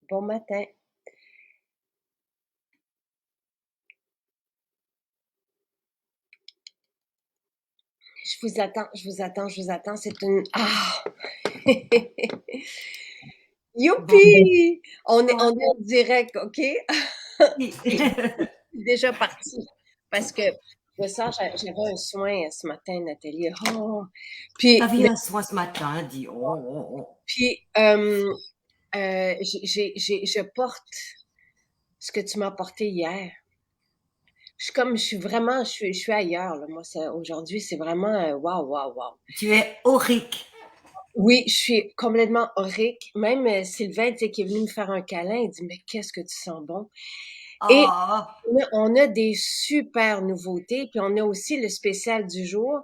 Bon matin. Je vous attends, je vous attends, je vous attends. C'est une... Ah! Bon, Youpi! On ah, est en direct, OK? oui. Et je suis déjà partie parce que le soir, j'avais un soin ce matin, Nathalie. Oh! Puis, T'avais eu un soin ce matin, dis. Oh, oh, oh. puis je porte ce que tu m'as porté hier. Je suis ailleurs, là. Moi, aujourd'hui, c'est vraiment, waouh, waouh, waouh. Tu es aurique. Oui, je suis complètement aurique. Même Sylvain, tu sais, qui est venu me faire un câlin, il dit, mais qu'est-ce que tu sens bon? Et Ah, on a des super nouveautés, puis on a aussi le spécial du jour.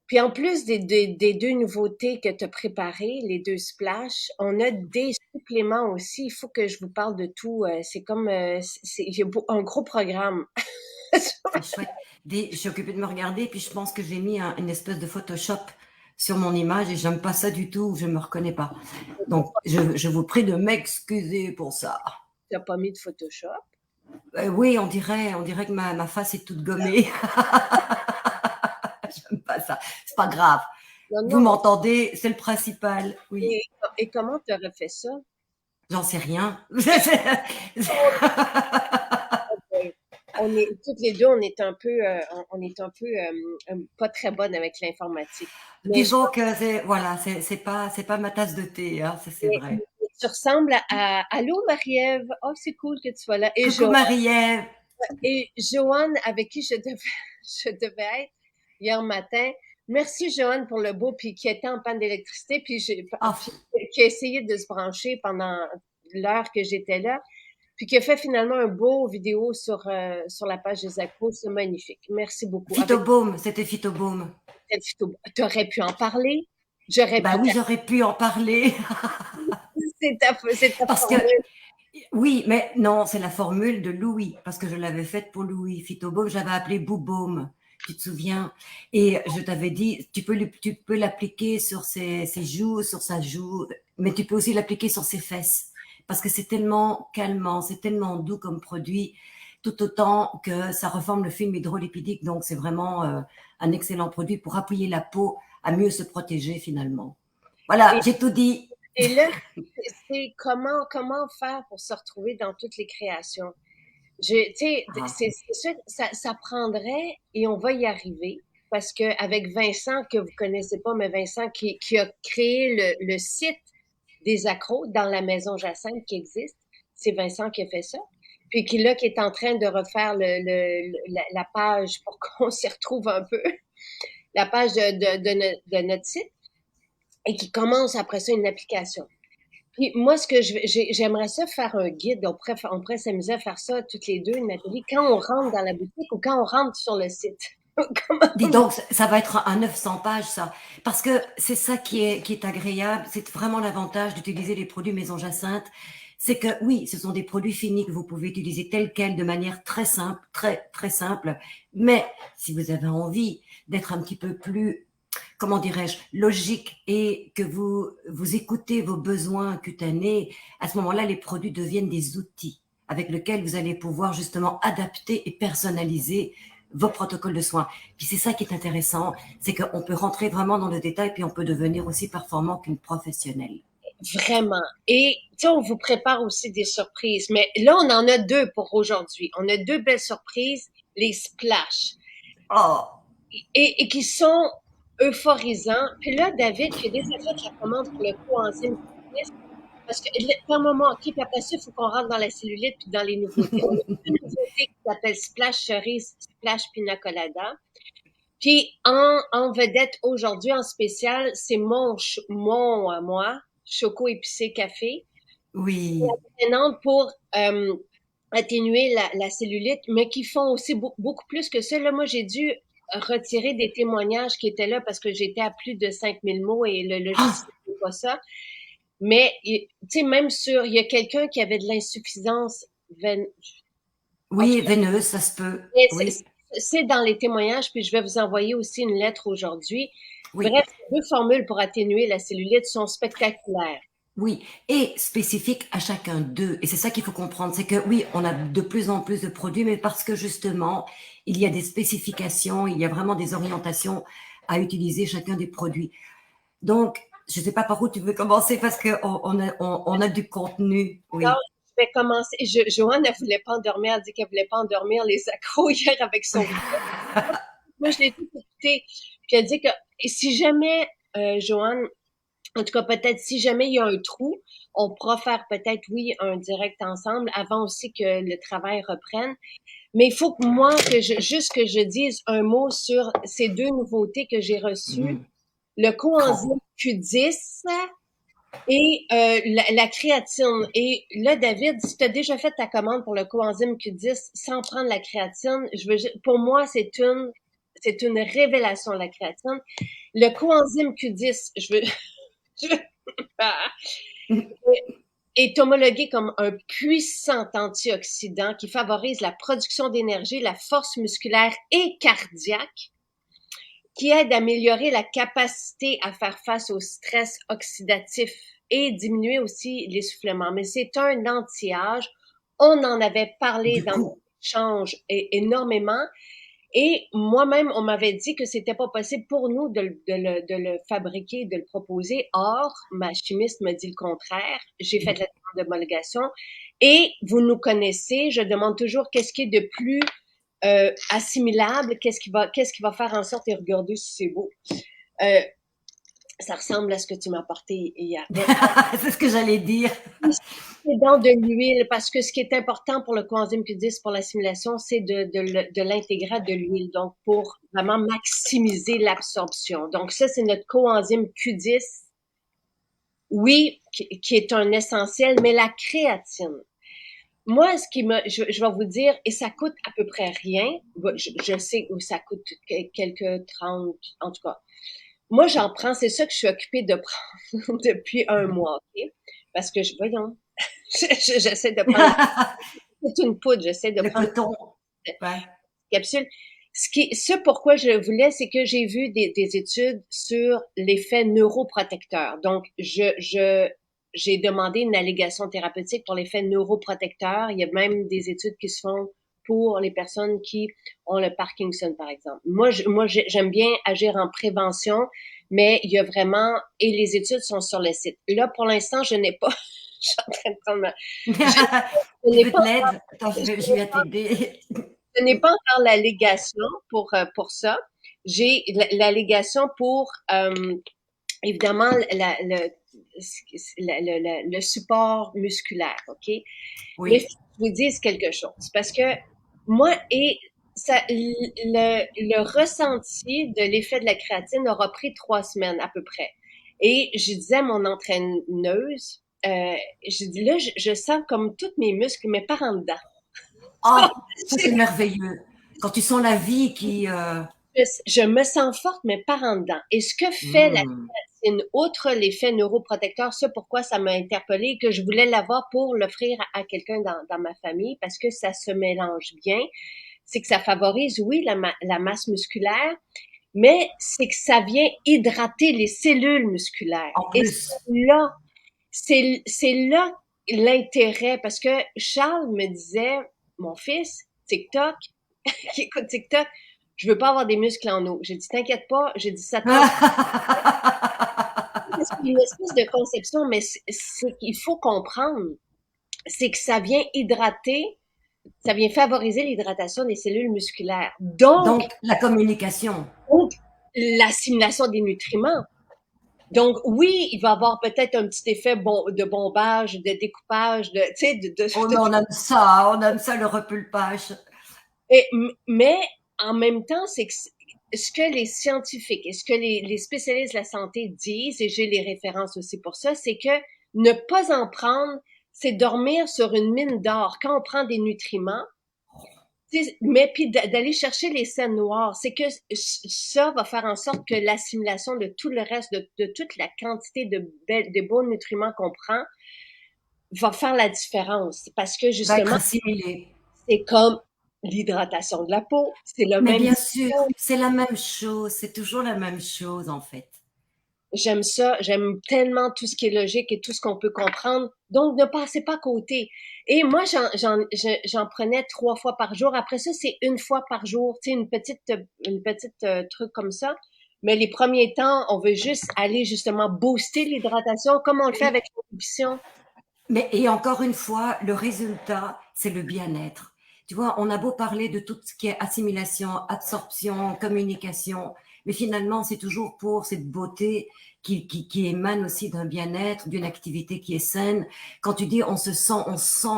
Puis en plus des deux nouveautés que tu as préparées, les deux splash, on a des suppléments aussi. Il faut que je vous parle de tout. C'est comme, il y a un gros programme. c'est chouette. Je suis occupée de me regarder, puis je pense que j'ai mis une espèce de Photoshop sur mon image et j'aime pas ça du tout, je me reconnais pas. Donc, je vous prie de m'excuser pour ça. Tu n'as pas mis de Photoshop. Oui, on dirait que ma face est toute gommée. J'aime pas ça. C'est pas grave. Non, Vous non. m'entendez, c'est le principal. Oui. Et, et comment tu aurais fait ça? J'en sais rien. On est toutes les deux, on est un peu, on est un peu pas très bonne avec l'informatique. Mais je Disons que voilà, c'est pas ma tasse de thé, hein, ça c'est mais vrai. tu ressembles Allô Marie-Ève, oh c'est cool que tu sois là. Coucou Marie-Ève. Et Joanne avec qui je devais être hier matin. Merci Joanne pour le beau puis qui était en panne d'électricité puis Oh, qui a essayé de se brancher pendant l'heure que j'étais là. Puis qui a fait finalement un beau vidéo sur la page des accros. C'est magnifique. Merci beaucoup. Avec Phytobaume, c'était Phytobaume. cette photo, tu aurais pu en parler. J'aurais Bah pu oui, j'aurais pu en parler. c'est ta Parce que, formule. oui, mais non, c'est la formule de Louis, parce que je l'avais faite pour Louis. Phytobaume, j'avais appelé Boubaume, tu te souviens? Et je t'avais dit, tu peux l'appliquer sur ses joues, sur sa joue, mais tu peux aussi l'appliquer sur ses fesses. Parce que c'est tellement calmant, c'est tellement doux comme produit, tout autant que ça reforme le film hydrolipidique. Donc, c'est vraiment un excellent produit pour appuyer la peau à mieux se protéger finalement. Voilà, Et, j'ai tout dit. et là, c'est comment faire pour se retrouver dans toutes les créations. Tu sais, Ah, c'est sûr, ça prendrait et on va y arriver parce que avec Vincent que vous connaissez pas, mais Vincent qui a créé le site des accros dans la maison Jacinthe qui existe, c'est Vincent qui a fait ça. Puis qui est en train de refaire la page pour qu'on s'y retrouve un peu, la page de notre site et qui commence après ça une application. Puis moi, j'aimerais ça faire un guide. On pourrait s'amuser à faire ça toutes les deux, Nathalie, quand on rentre dans la boutique ou quand on rentre sur le site. dis donc, ça va être un 900 pages, ça. Parce que c'est ça qui est agréable. C'est vraiment l'avantage d'utiliser les produits Maison Jacinthe. C'est que oui, ce sont des produits finis que vous pouvez utiliser tels quels de manière très simple, très, très simple. Mais si vous avez envie d'être un petit peu plus, comment dirais-je, logique et que vous écoutez vos besoins cutanés, à ce moment-là, les produits deviennent des outils avec lesquels vous allez pouvoir justement adapter et personnaliser vos protocoles de soins. Puis c'est ça qui est intéressant, c'est qu'on peut rentrer vraiment dans le détail, puis on peut devenir aussi performant qu'une professionnelle. Vraiment. Et tu sais, on vous prépare aussi des surprises. Mais là, on en a deux pour aujourd'hui. On a deux belles surprises, les splash, Oh, et qui sont euphorisants. Puis là, David, qui a déjà fait la commande pour le coenzyme Q10, parce que par moment, OK, puis après ça, il faut qu'on rentre dans la cellulite puis dans les nouveautés. On a une nouveauté qui s'appelle Splash Cerise, Splash Pina Colada. Puis en vedette aujourd'hui, en spécial, c'est mon à moi, Choco épicé café. oui. Entraînante pour atténuer la cellulite, mais qui font aussi beaucoup plus que ça. Là, moi, j'ai dû retirer des témoignages qui étaient là parce que j'étais à plus de 5 000 mots et le Ah, logiciel n'est pas ça. Mais, tu sais, même il y a quelqu'un qui avait de l'insuffisance veine, en tout oui, cas, veineuse, ça se peut. mais Oui, c'est dans les témoignages, puis je vais vous envoyer aussi une lettre aujourd'hui. oui. Bref, ces deux formules pour atténuer la cellulite sont spectaculaires. Oui, et spécifique à chacun d'eux. Et c'est ça qu'il faut comprendre, c'est que oui, on a de plus en plus de produits, mais parce que justement, il y a des spécifications, il y a vraiment des orientations à utiliser chacun des produits. Donc, je ne sais pas par où tu veux commencer parce qu'on a du contenu, Alors, oui. je vais commencer. Joanne, elle voulait pas endormir. Elle dit qu'elle voulait pas endormir les accros hier avec son bébé. Moi, je l'ai tout écouté. Puis elle dit que et si jamais, Joanne, en tout cas, peut-être si jamais il y a un trou, on pourra faire peut-être, oui, un direct ensemble avant aussi que le travail reprenne. Mais il faut que moi, juste que je dise un mot sur ces deux nouveautés que j'ai reçues. Mhm. Le Grand. coenzyme Q10 et la créatine. Et là, David, si tu as déjà fait ta commande pour le coenzyme Q10 sans prendre la créatine, pour moi, c'est une révélation, la créatine. Le coenzyme Q10, je, ah, est homologué comme un puissant antioxydant qui favorise la production d'énergie, la force musculaire et cardiaque, qui aide à améliorer la capacité à faire face au stress oxydatif et diminuer aussi l'essoufflement. Mais c'est un anti-âge. On en avait parlé Du dans coup, l'échange énormément. Et moi-même, on m'avait dit que c'était pas possible pour nous de le fabriquer, de le proposer. Or, ma chimiste me dit le contraire. J'ai fait la demande d'homologation. Et vous nous connaissez, je demande toujours qu'est-ce qui est de plus assimilable, qu'est-ce qui va faire en sorte, et regardez si c'est beau. Euh, Ça ressemble à ce que tu m'as apporté hier. Mais c'est ce que j'allais dire. c'est dans de l'huile, parce que ce qui est important pour le coenzyme Q10 pour l'assimilation, c'est de l'intégrer de l'huile, donc pour vraiment maximiser l'absorption. Donc ça, c'est notre coenzyme Q10, oui, qui est un essentiel, mais la créatine. Moi, je vais vous dire, et ça coûte à peu près rien. Je sais où ça coûte quelques 30, en tout cas. Moi, j'en prends, c'est ça que je suis occupée de prendre depuis un mois, OK? Parce que, voyons, j'essaie de prendre c'est une poudre, j'essaie de Le prendre coton, une ouais. capsule. Ce pourquoi je voulais, c'est que j'ai vu des études sur l'effet neuroprotecteur. Donc, j'ai demandé une allégation thérapeutique pour l'effet neuroprotecteur. Il y a même des études qui se font pour les personnes qui ont le Parkinson, par exemple. J'aime bien agir en prévention, mais il y a vraiment, et les études sont sur le site. Là, pour l'instant, je n'ai pas, je suis en train de prendre je Tu n'ai veux de pas, l'aide? Attends, je viens t'aider. je n'ai pas encore l'allégation pour ça. J'ai l'allégation pour, évidemment, le support musculaire, OK? Mais Oui, faut que je vous dise quelque chose, parce que moi, et ça, le ressenti de l'effet de la créatine aura pris 3 semaines à peu près. Et je disais à mon entraîneuse, je dis là, je sens comme tous mes muscles, mais par en dedans. ah, ça c'est merveilleux. Quand tu sens la vie qui, Je me sens forte, mais par en dedans. Et ce que fait la mmh, créatine, outre l'effet neuroprotecteur, c'est pourquoi ça m'a interpellée, que je voulais l'avoir pour l'offrir à quelqu'un dans ma famille, parce que ça se mélange bien, c'est que ça favorise, oui, la masse musculaire, mais c'est que ça vient hydrater les cellules musculaires. en Et plus. c'est là l'intérêt, parce que Charles me disait, mon fils, TikTok, qui écoute TikTok, je veux pas avoir des muscles en eau. J'ai dit, t'inquiète pas, j'ai dit, ça tente. C'est une espèce de conception, mais c'est qu'il faut comprendre, c'est que ça vient hydrater, ça vient favoriser l'hydratation des cellules musculaires. Donc la communication. Donc, l'assimilation des nutriments. Donc, oui, il va avoir peut-être un petit effet de bombage, de découpage, de, tu sais, Oh mais on aime ça le repulpage. mais en même temps, c'est que ce que les scientifiques et ce que les spécialistes de la santé disent, et j'ai les références aussi pour ça, c'est que ne pas en prendre, c'est dormir sur une mine d'or. Quand on prend des nutriments, mais puis d'aller chercher les scènes noires, c'est que ça va faire en sorte que l'assimilation de tout le reste, de toute la quantité de bons nutriments qu'on prend, va faire la différence. Parce que Va être justement, assimilé. c'est comme l'hydratation de la peau, c'est le Mais même bien sûr, système. c'est la même chose, c'est toujours la même chose en fait. J'aime ça, j'aime tellement tout ce qui est logique et tout ce qu'on peut comprendre. Donc, ne passez pas à côté. Et moi, j'en prenais 3 fois par jour. Après ça, c'est 1 fois par jour. Tu sais, une petite truc comme ça. Mais les premiers temps, on veut juste aller justement booster l'hydratation comme on le fait Oui. avec l'injection. Mais et encore une fois, le résultat, c'est le bien-être. Tu vois, on a beau parler de tout ce qui est assimilation, absorption, communication, mais finalement, c'est toujours pour cette beauté qui émane aussi d'un bien-être, d'une activité qui est saine. Quand tu dis on sent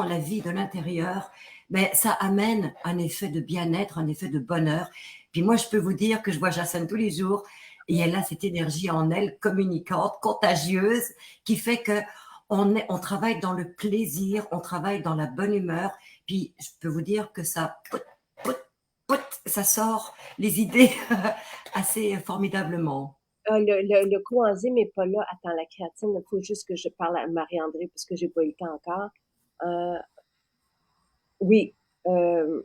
la vie de l'intérieur, mais ça amène un effet de bien-être, un effet de bonheur. Puis moi, je peux vous dire que je vois Jacinthe tous les jours et elle a cette énergie en elle, communicante, contagieuse, qui fait que on travaille dans le plaisir, on travaille dans la bonne humeur. Puis je peux vous dire que ça, ça sort les idées assez formidablement. Le coenzyme n'est pas là. Attends, la créatine, il faut juste que je parle à Marie-André parce que j'ai pas eu le temps encore. Euh, oui. Euh,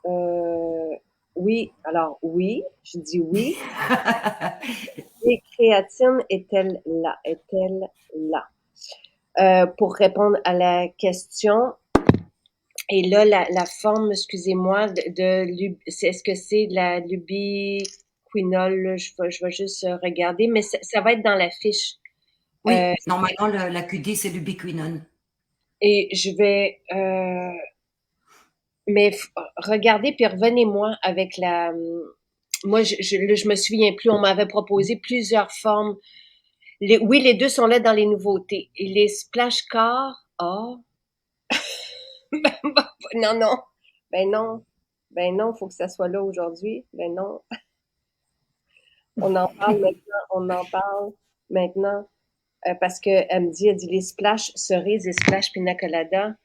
euh, oui. Alors, oui. Je dis oui. Et créatine est-elle là? Est-elle là? Pour répondre à la question, et là, la forme, excusez-moi, est-ce que c'est de la lubiquinol? Là? Je vais juste regarder, mais ça va être dans la fiche. Oui, Euh, normalement, la QD, c'est l'ubiquinone. et je vais, mais regardez, puis revenez-moi avec la. Moi, là, je me souviens plus. On m'avait proposé plusieurs formes. Oui, les deux sont là dans les nouveautés. Et les splash cars, ah, non, non, ben non, ben non, faut que ça soit là aujourd'hui. Ben non, on en parle maintenant, on en parle maintenant. Parce que elle dit les splash cerises et splash pina colada.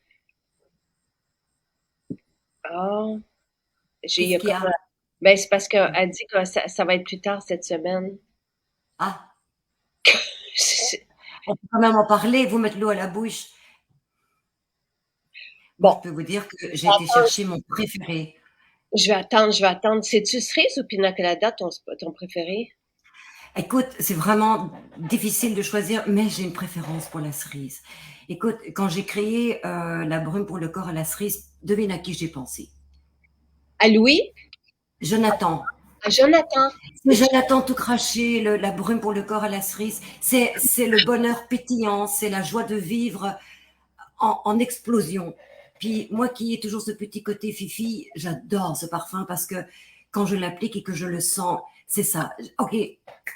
Ah, Qu'est-ce qu'il y comme, a? ben c'est parce qu'elle dit que ça va être plus tard cette semaine. Ah, on peut quand même en parler, vous mettre l'eau à la bouche. Moi, je Bon, peux vous dire que j'ai été chercher mon préféré. je vais attendre, je vais attendre. C'est-tu cerise ou pina colada ton préféré? Écoute, c'est vraiment difficile de choisir, mais j'ai une préférence pour la cerise. Écoute, quand j'ai créé la brume pour le corps à la cerise, devine à qui j'ai pensé. À Louis? Jonathan. À Jonathan? C'est Jonathan tout craché, la brume pour le corps à la cerise. C'est le bonheur pétillant, c'est la joie de vivre en explosion. Puis moi qui ai toujours ce petit côté fifi, j'adore ce parfum parce que quand je l'applique et que je le sens, c'est ça. Ok,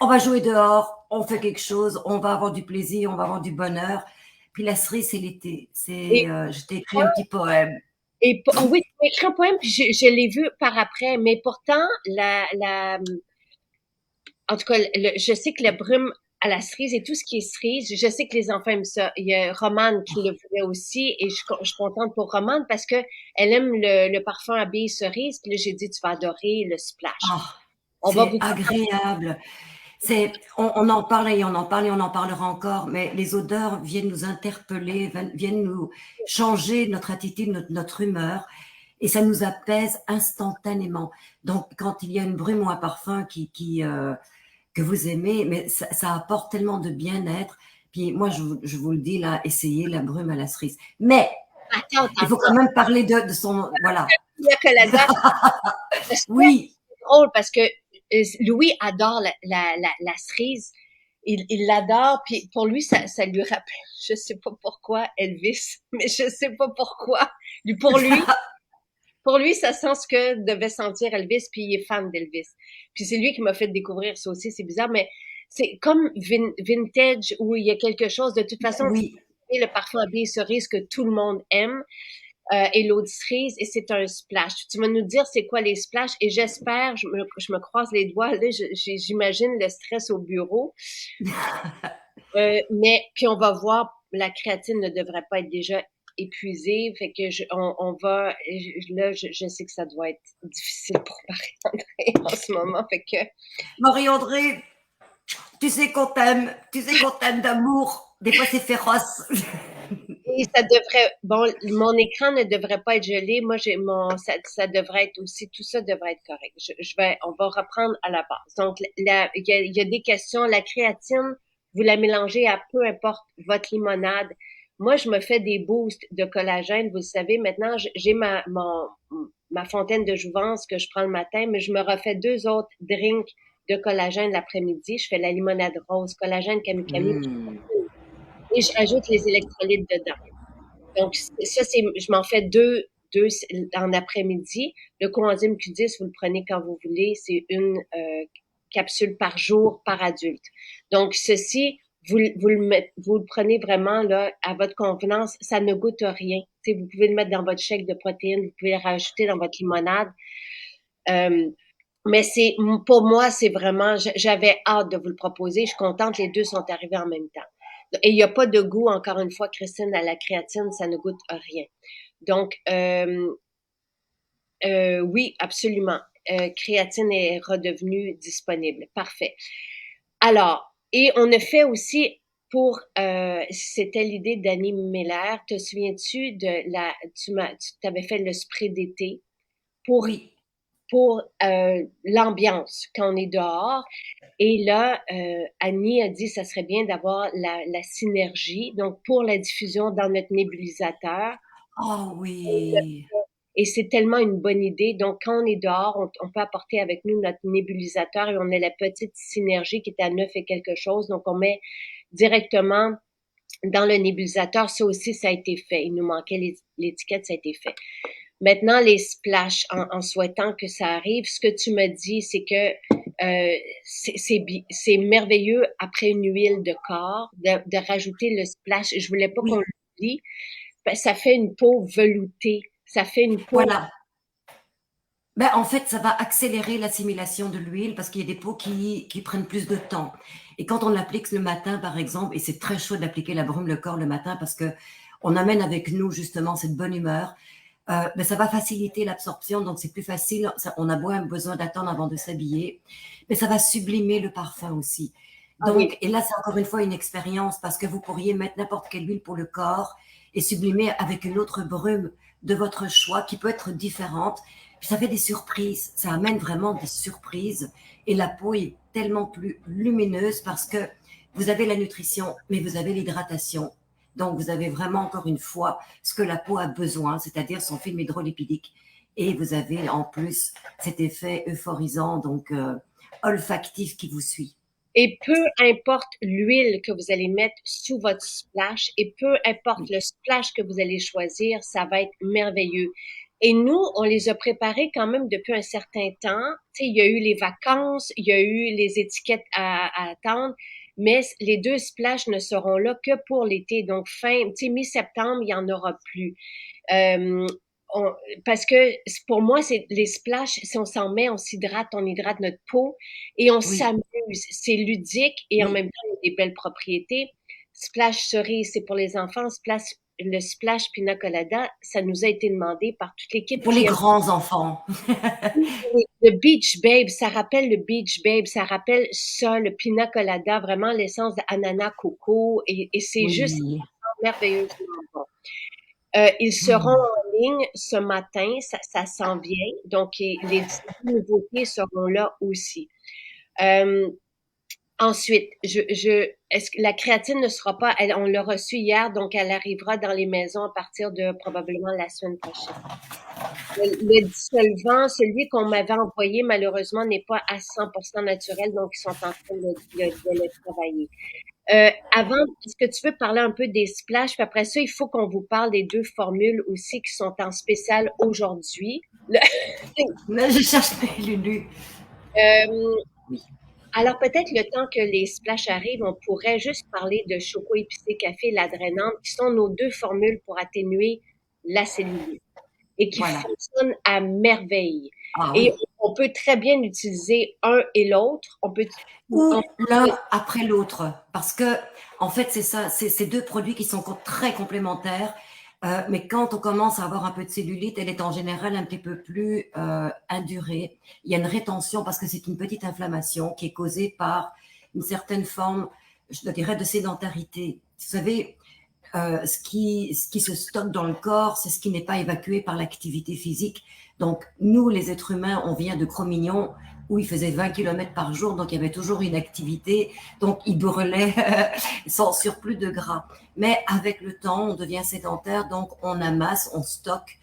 on va jouer dehors, on fait quelque chose, on va avoir du plaisir, on va avoir du bonheur. Puis la cerise, c'est l'été. Et, Je t'ai écrit un petit poème. oh oui, tu m'as écrit un poème, puis je l'ai vu par après, mais pourtant, en tout cas, je sais que la brume à la cerise et tout ce qui est cerise, je sais que les enfants aiment ça. Il y a Romane qui le voulait aussi et je suis contente pour Romane parce que elle aime le parfum à billes cerise. Puis là, j'ai dit, tu vas adorer le splash. Ah, On va c'est vous agréable. On en parle et on en parle et on en parlera encore, mais les odeurs viennent nous interpeller, viennent nous changer notre attitude, notre humeur, et ça nous apaise instantanément. Donc, quand il y a une brume ou un parfum que vous aimez, mais ça apporte tellement de bien-être. Puis moi, je vous le dis là, essayez la brume à la cerise. Mais attends, il faut attends. quand même parler de son, voilà. Pina colada, c'est Oui, drôle parce que Louis adore la cerise. Il l'adore, puis pour lui, ça lui rappelle, je sais pas pourquoi, Elvis, mais je sais pas pourquoi. Pour lui, ça sent ce que devait sentir Elvis, puis il est fan d'Elvis. Puis c'est lui qui m'a fait découvrir ça aussi, c'est bizarre, mais c'est comme vintage où il y a quelque chose, de toute façon, oui. le parfum à billes cerise que tout le monde aime, et l'eau de cerise, et c'est un splash. Tu vas nous dire c'est quoi les splashs, et j'espère, je me croise les doigts, là, j'imagine le stress au bureau, mais puis on va voir, la créatine ne devrait pas être déjà épuisée, fait que on va, là, je sais que ça doit être difficile pour Marie-André en ce moment, fait que Marie-André, tu sais qu'on t'aime d'amour. Des fois, c'est féroce. Et ça devrait, bon, mon écran ne devrait pas être gelé. Moi, ça devrait être aussi, tout ça devrait être correct. On va reprendre à la base. Donc, il y a des questions. La créatine, vous la mélangez à peu importe votre limonade. Moi, je me fais des boosts de collagène. Vous le savez, maintenant, j'ai ma fontaine de jouvence que je prends le matin, mais je me refais 2 autres drinks de collagène l'après-midi. Je fais la limonade rose, collagène kamikami, Hmm. et je rajoute les électrolytes dedans. Donc, je m'en fais deux en après-midi. Le coenzyme Q10, vous le prenez quand vous voulez. C'est une capsule par jour par adulte. Donc, ceci, vous le prenez vraiment là à votre convenance. Ça ne goûte rien. T'sais, vous pouvez le mettre dans votre shake de protéines, vous pouvez le rajouter dans votre limonade. Euh, mais pour moi, c'est vraiment, j'avais hâte de vous le proposer. Je suis contente, les deux sont arrivés en même temps. Et il n'y a pas de goût, encore une fois, Christine, à la créatine, ça ne goûte rien. Donc, oui, absolument. Créatine est redevenue disponible. Parfait. Alors, et on a fait aussi c'était l'idée d'Annie Miller. Te souviens-tu tu t'avais fait le spray d'été pour Oui, l'ambiance quand on est dehors. Et là, Annie a dit ça serait bien d'avoir la synergie, donc pour la diffusion dans notre nébulisateur. oh oui, Et c'est tellement une bonne idée. Donc, quand on est dehors, on peut apporter avec nous notre nébulisateur et on a la petite synergie qui est à 9 et quelque chose. Donc, on met directement dans le nébulisateur. Ça aussi, ça a été fait. Il nous manquait l'étiquette, ça a été fait. Maintenant, les splashs, en souhaitant que ça arrive, ce que tu me dis, c'est que c'est merveilleux après une huile de corps de rajouter le splash. Je voulais pas qu'on oui, l'oublie. Ça fait une peau veloutée. Ça fait une peau. voilà. Ben, en fait, ça va accélérer l'assimilation de l'huile parce qu'il y a des peaux qui prennent plus de temps. Et quand on l'applique le matin, par exemple, et c'est très chaud d'appliquer la brume le corps le matin parce que on amène avec nous justement cette bonne humeur, ben, ça va faciliter l'absorption, donc c'est plus facile. On a moins besoin d'attendre avant de s'habiller, mais ça va sublimer le parfum aussi. Ah oui. Donc, et là, c'est encore une fois une expérience parce que vous pourriez mettre n'importe quelle huile pour le corps et sublimer avec une autre brume de votre choix qui peut être différente. Puis ça fait des surprises, ça amène vraiment des surprises et la peau est tellement plus lumineuse parce que vous avez la nutrition, mais vous avez l'hydratation. Donc, vous avez vraiment, encore une fois, ce que la peau a besoin, c'est-à-dire son film hydrolipidique. Et vous avez en plus cet effet euphorisant, donc olfactif qui vous suit. Et peu importe l'huile que vous allez mettre sous votre splash et peu importe le splash que vous allez choisir, ça va être merveilleux. Et nous, on les a préparés quand même depuis un certain temps. Tu sais, il y a eu les vacances, il y a eu les étiquettes à attendre, mais les deux splashes ne seront là que pour l'été. Donc, tu sais, mi-septembre, il y en aura plus. Euh, on- Parce que pour moi, c'est les splashs, si on s'en met, on hydrate notre peau et on Oui, s'amuse. C'est ludique et en oui. même temps, il y a des belles propriétés. Splash cerise, c'est pour les enfants. Le splash pina colada, ça nous a été demandé par toute C'est l'équipe pour les qui aime grands enfants. le Beach Babe. Ça rappelle le Beach Babe, ça rappelle ça, le pina colada, vraiment l'essence d'ananas coco et c'est juste Oui. merveilleusement bon. Ils seront Hmm. en ligne ce matin, ça s'en vient. Donc, les nouveautés seront là aussi. Euh, Ensuite, est-ce que la créatine ne sera pas, on l'a reçue hier, donc elle arrivera dans les maisons à partir de probablement la semaine prochaine. Le dissolvant, celui qu'on m'avait envoyé, malheureusement, n'est pas à 100% naturel, donc ils sont en train de le travailler. Avant, est-ce que tu veux parler un peu des splashs? Puis après ça, il faut qu'on vous parle des deux formules aussi qui sont en spécial aujourd'hui. Mais je cherche mes Lulu. Euh, Oui. alors peut-être le temps que les splashs arrivent, on pourrait juste parler de Choco épicé café et la drainante, qui sont nos deux formules pour atténuer la cellulite et qui Voilà. fonctionnent à merveille. Ah Et oui. on peut très bien utiliser un et l'autre. Ou On- l'un après l'autre. Parce que, en fait, c'est ça, c'est ces deux produits qui sont très complémentaires. Mais quand on commence à avoir un peu de cellulite, elle est en général un petit peu plus indurée. Il y a une rétention parce que c'est une petite inflammation qui est causée par une certaine forme, je dirais, de sédentarité. Vous savez, ce qui se stocke dans le corps, c'est ce qui n'est pas évacué par l'activité physique. Donc, nous, les êtres humains, on vient de Cro-Magnon, où il faisait 20 km par jour, donc il y avait toujours une activité, donc il brûlait sans surplus de gras. Mais avec le temps, on devient sédentaire, donc on amasse, on stocke.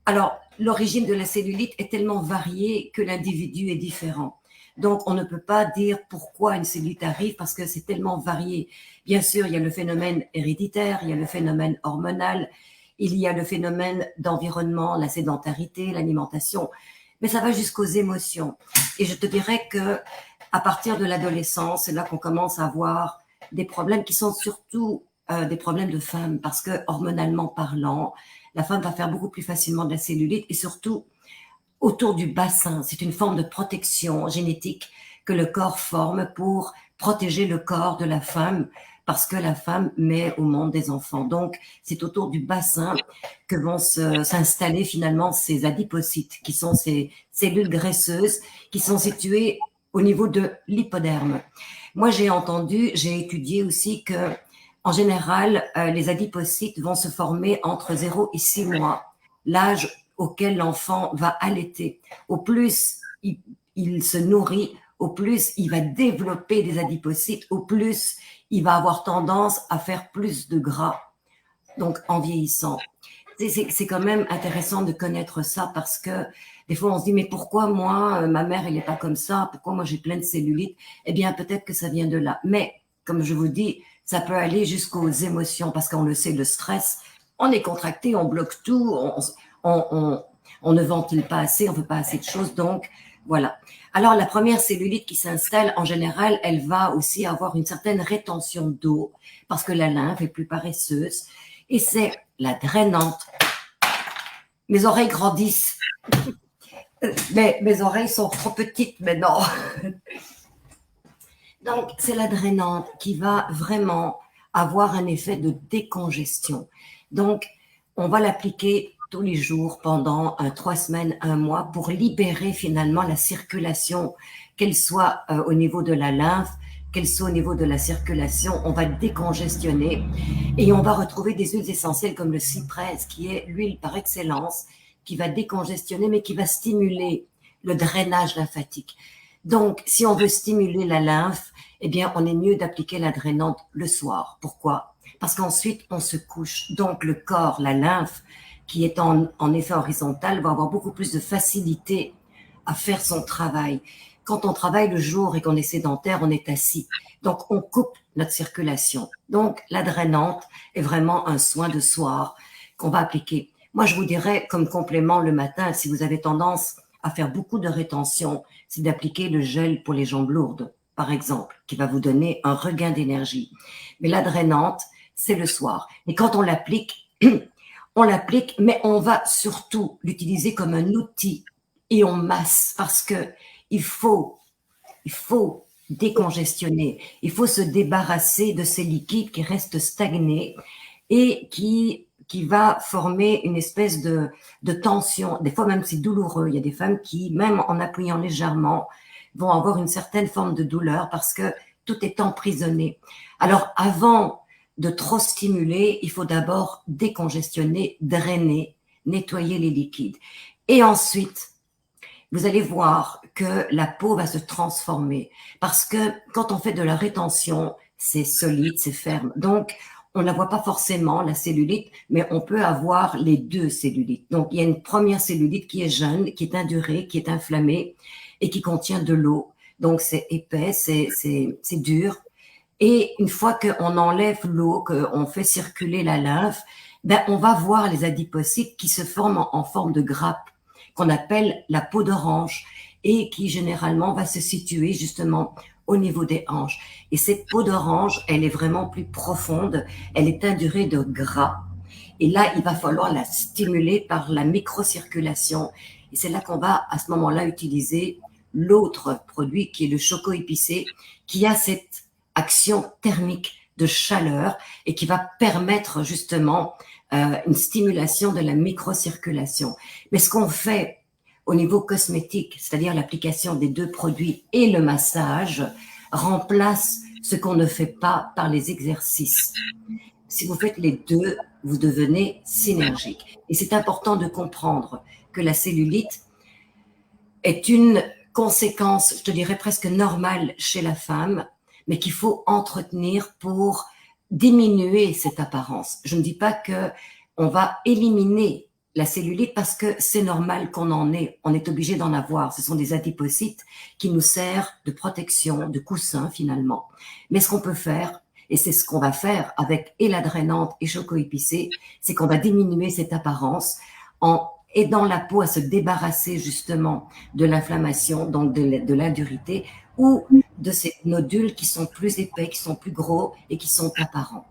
Alors, l'origine de la cellulite est tellement variée que l'individu est différent. Donc, on ne peut pas dire pourquoi une cellulite arrive parce que c'est tellement varié. Bien sûr, il y a le phénomène héréditaire, il y a le phénomène hormonal, il y a le phénomène d'environnement, la sédentarité, l'alimentation, mais ça va jusqu'aux émotions. Et je te dirais que à partir de l'adolescence, c'est là qu'on commence à avoir des problèmes qui sont surtout des problèmes de femmes, parce que hormonalement parlant, la femme va faire beaucoup plus facilement de la cellulite et surtout autour du bassin. C'est une forme de protection génétique que le corps forme pour protéger le corps de la femme parce que la femme met au monde des enfants. Donc, c'est autour du bassin que vont s'installer finalement ces adipocytes, qui sont ces cellules graisseuses qui sont situées au niveau de l'hypoderme. Moi, j'ai étudié aussi que, en général, les adipocytes vont se former entre 0 et 6 mois, l'âge auquel l'enfant va allaiter. Au plus il se nourrit, au plus il va développer des adipocytes, au plus il va avoir tendance à faire plus de gras, donc en vieillissant. C'est quand même intéressant de connaître ça parce que des fois on se dit mais pourquoi moi, ma mère elle n'est pas comme ça, pourquoi moi j'ai plein de cellulite? Eh bien peut-être que ça vient de là. Mais comme je vous dis, ça peut aller jusqu'aux émotions parce qu'on le sait, le stress, on est contracté, on bloque tout, on ne ventile pas assez, on ne fait pas assez de choses, donc voilà. Alors la première cellulite qui s'installe, en général, elle va aussi avoir une certaine rétention d'eau parce que la lymphe est plus paresseuse et c'est la drainante. Mes oreilles grandissent, mais mes oreilles sont trop petites maintenant. Donc c'est la drainante qui va vraiment avoir un effet de décongestion. Donc on va l'appliquer tous les jours pendant 3 semaines, 1 mois pour libérer finalement la circulation, qu'elle soit au niveau de la lymphe, qu'elle soit au niveau de la circulation, on va décongestionner et on va retrouver des huiles essentielles comme le cyprès, qui est l'huile par excellence, qui va décongestionner mais qui va stimuler le drainage lymphatique. Donc, si on veut stimuler la lymphe, eh bien, on est mieux d'appliquer la drainante le soir. Pourquoi? Parce qu'ensuite, on se couche. Donc, le corps, la lymphe, qui est en effet horizontal, va avoir beaucoup plus de facilité à faire son travail. Quand on travaille le jour et qu'on est sédentaire, on est assis. Donc, on coupe notre circulation. Donc, la drainante est vraiment un soin de soir qu'on va appliquer. Moi, je vous dirais, comme complément le matin, si vous avez tendance à faire beaucoup de rétention, c'est d'appliquer le gel pour les jambes lourdes, par exemple, qui va vous donner un regain d'énergie. Mais la drainante, c'est le soir. Et quand on l'applique, mais on va surtout l'utiliser comme un outil et on masse parce que il faut décongestionner. Il faut se débarrasser de ces liquides qui restent stagnés et qui va former une espèce de tension. Des fois même c'est douloureux. Il y a des femmes qui, même en appuyant légèrement, vont avoir une certaine forme de douleur parce que tout est emprisonné. Alors avant de trop stimuler, il faut d'abord décongestionner, drainer, nettoyer les liquides. Et ensuite, vous allez voir que la peau va se transformer parce que quand on fait de la rétention, c'est solide, c'est ferme. Donc, on ne la voit pas forcément, la cellulite, mais on peut avoir les deux cellulites. Donc, il y a une première cellulite qui est jeune, qui est indurée, qui est inflammée et qui contient de l'eau. Donc, c'est épais, c'est dur. Et une fois qu'on enlève l'eau, qu'on fait circuler la lymphe, ben, on va voir les adipocytes qui se forment en forme de grappe, qu'on appelle la peau d'orange, et qui généralement va se situer justement au niveau des hanches. Et cette peau d'orange, elle est vraiment plus profonde, elle est indurée de gras. Et là, il va falloir la stimuler par la microcirculation. Et c'est là qu'on va, à ce moment-là, utiliser l'autre produit qui est le choco épicé, qui a cette action thermique de chaleur et qui va permettre justement une stimulation de la microcirculation. Mais ce qu'on fait au niveau cosmétique, c'est-à-dire l'application des deux produits et le massage, remplace ce qu'on ne fait pas par les exercices. Si vous faites les deux, vous devenez synergique. Et c'est important de comprendre que la cellulite est une conséquence, je te dirais presque normale chez la femme, mais qu'il faut entretenir pour diminuer cette apparence. Je ne dis pas que on va éliminer la cellulite parce que c'est normal qu'on en ait. On est obligé d'en avoir. Ce sont des adipocytes qui nous servent de protection, de coussin finalement. Mais ce qu'on peut faire, et c'est ce qu'on va faire avec et la drainante et Choco Épicé, c'est qu'on va diminuer cette apparence en aidant la peau à se débarrasser justement de l'inflammation, donc de l'indurité ou de ces nodules qui sont plus épais, qui sont plus gros et qui sont apparents.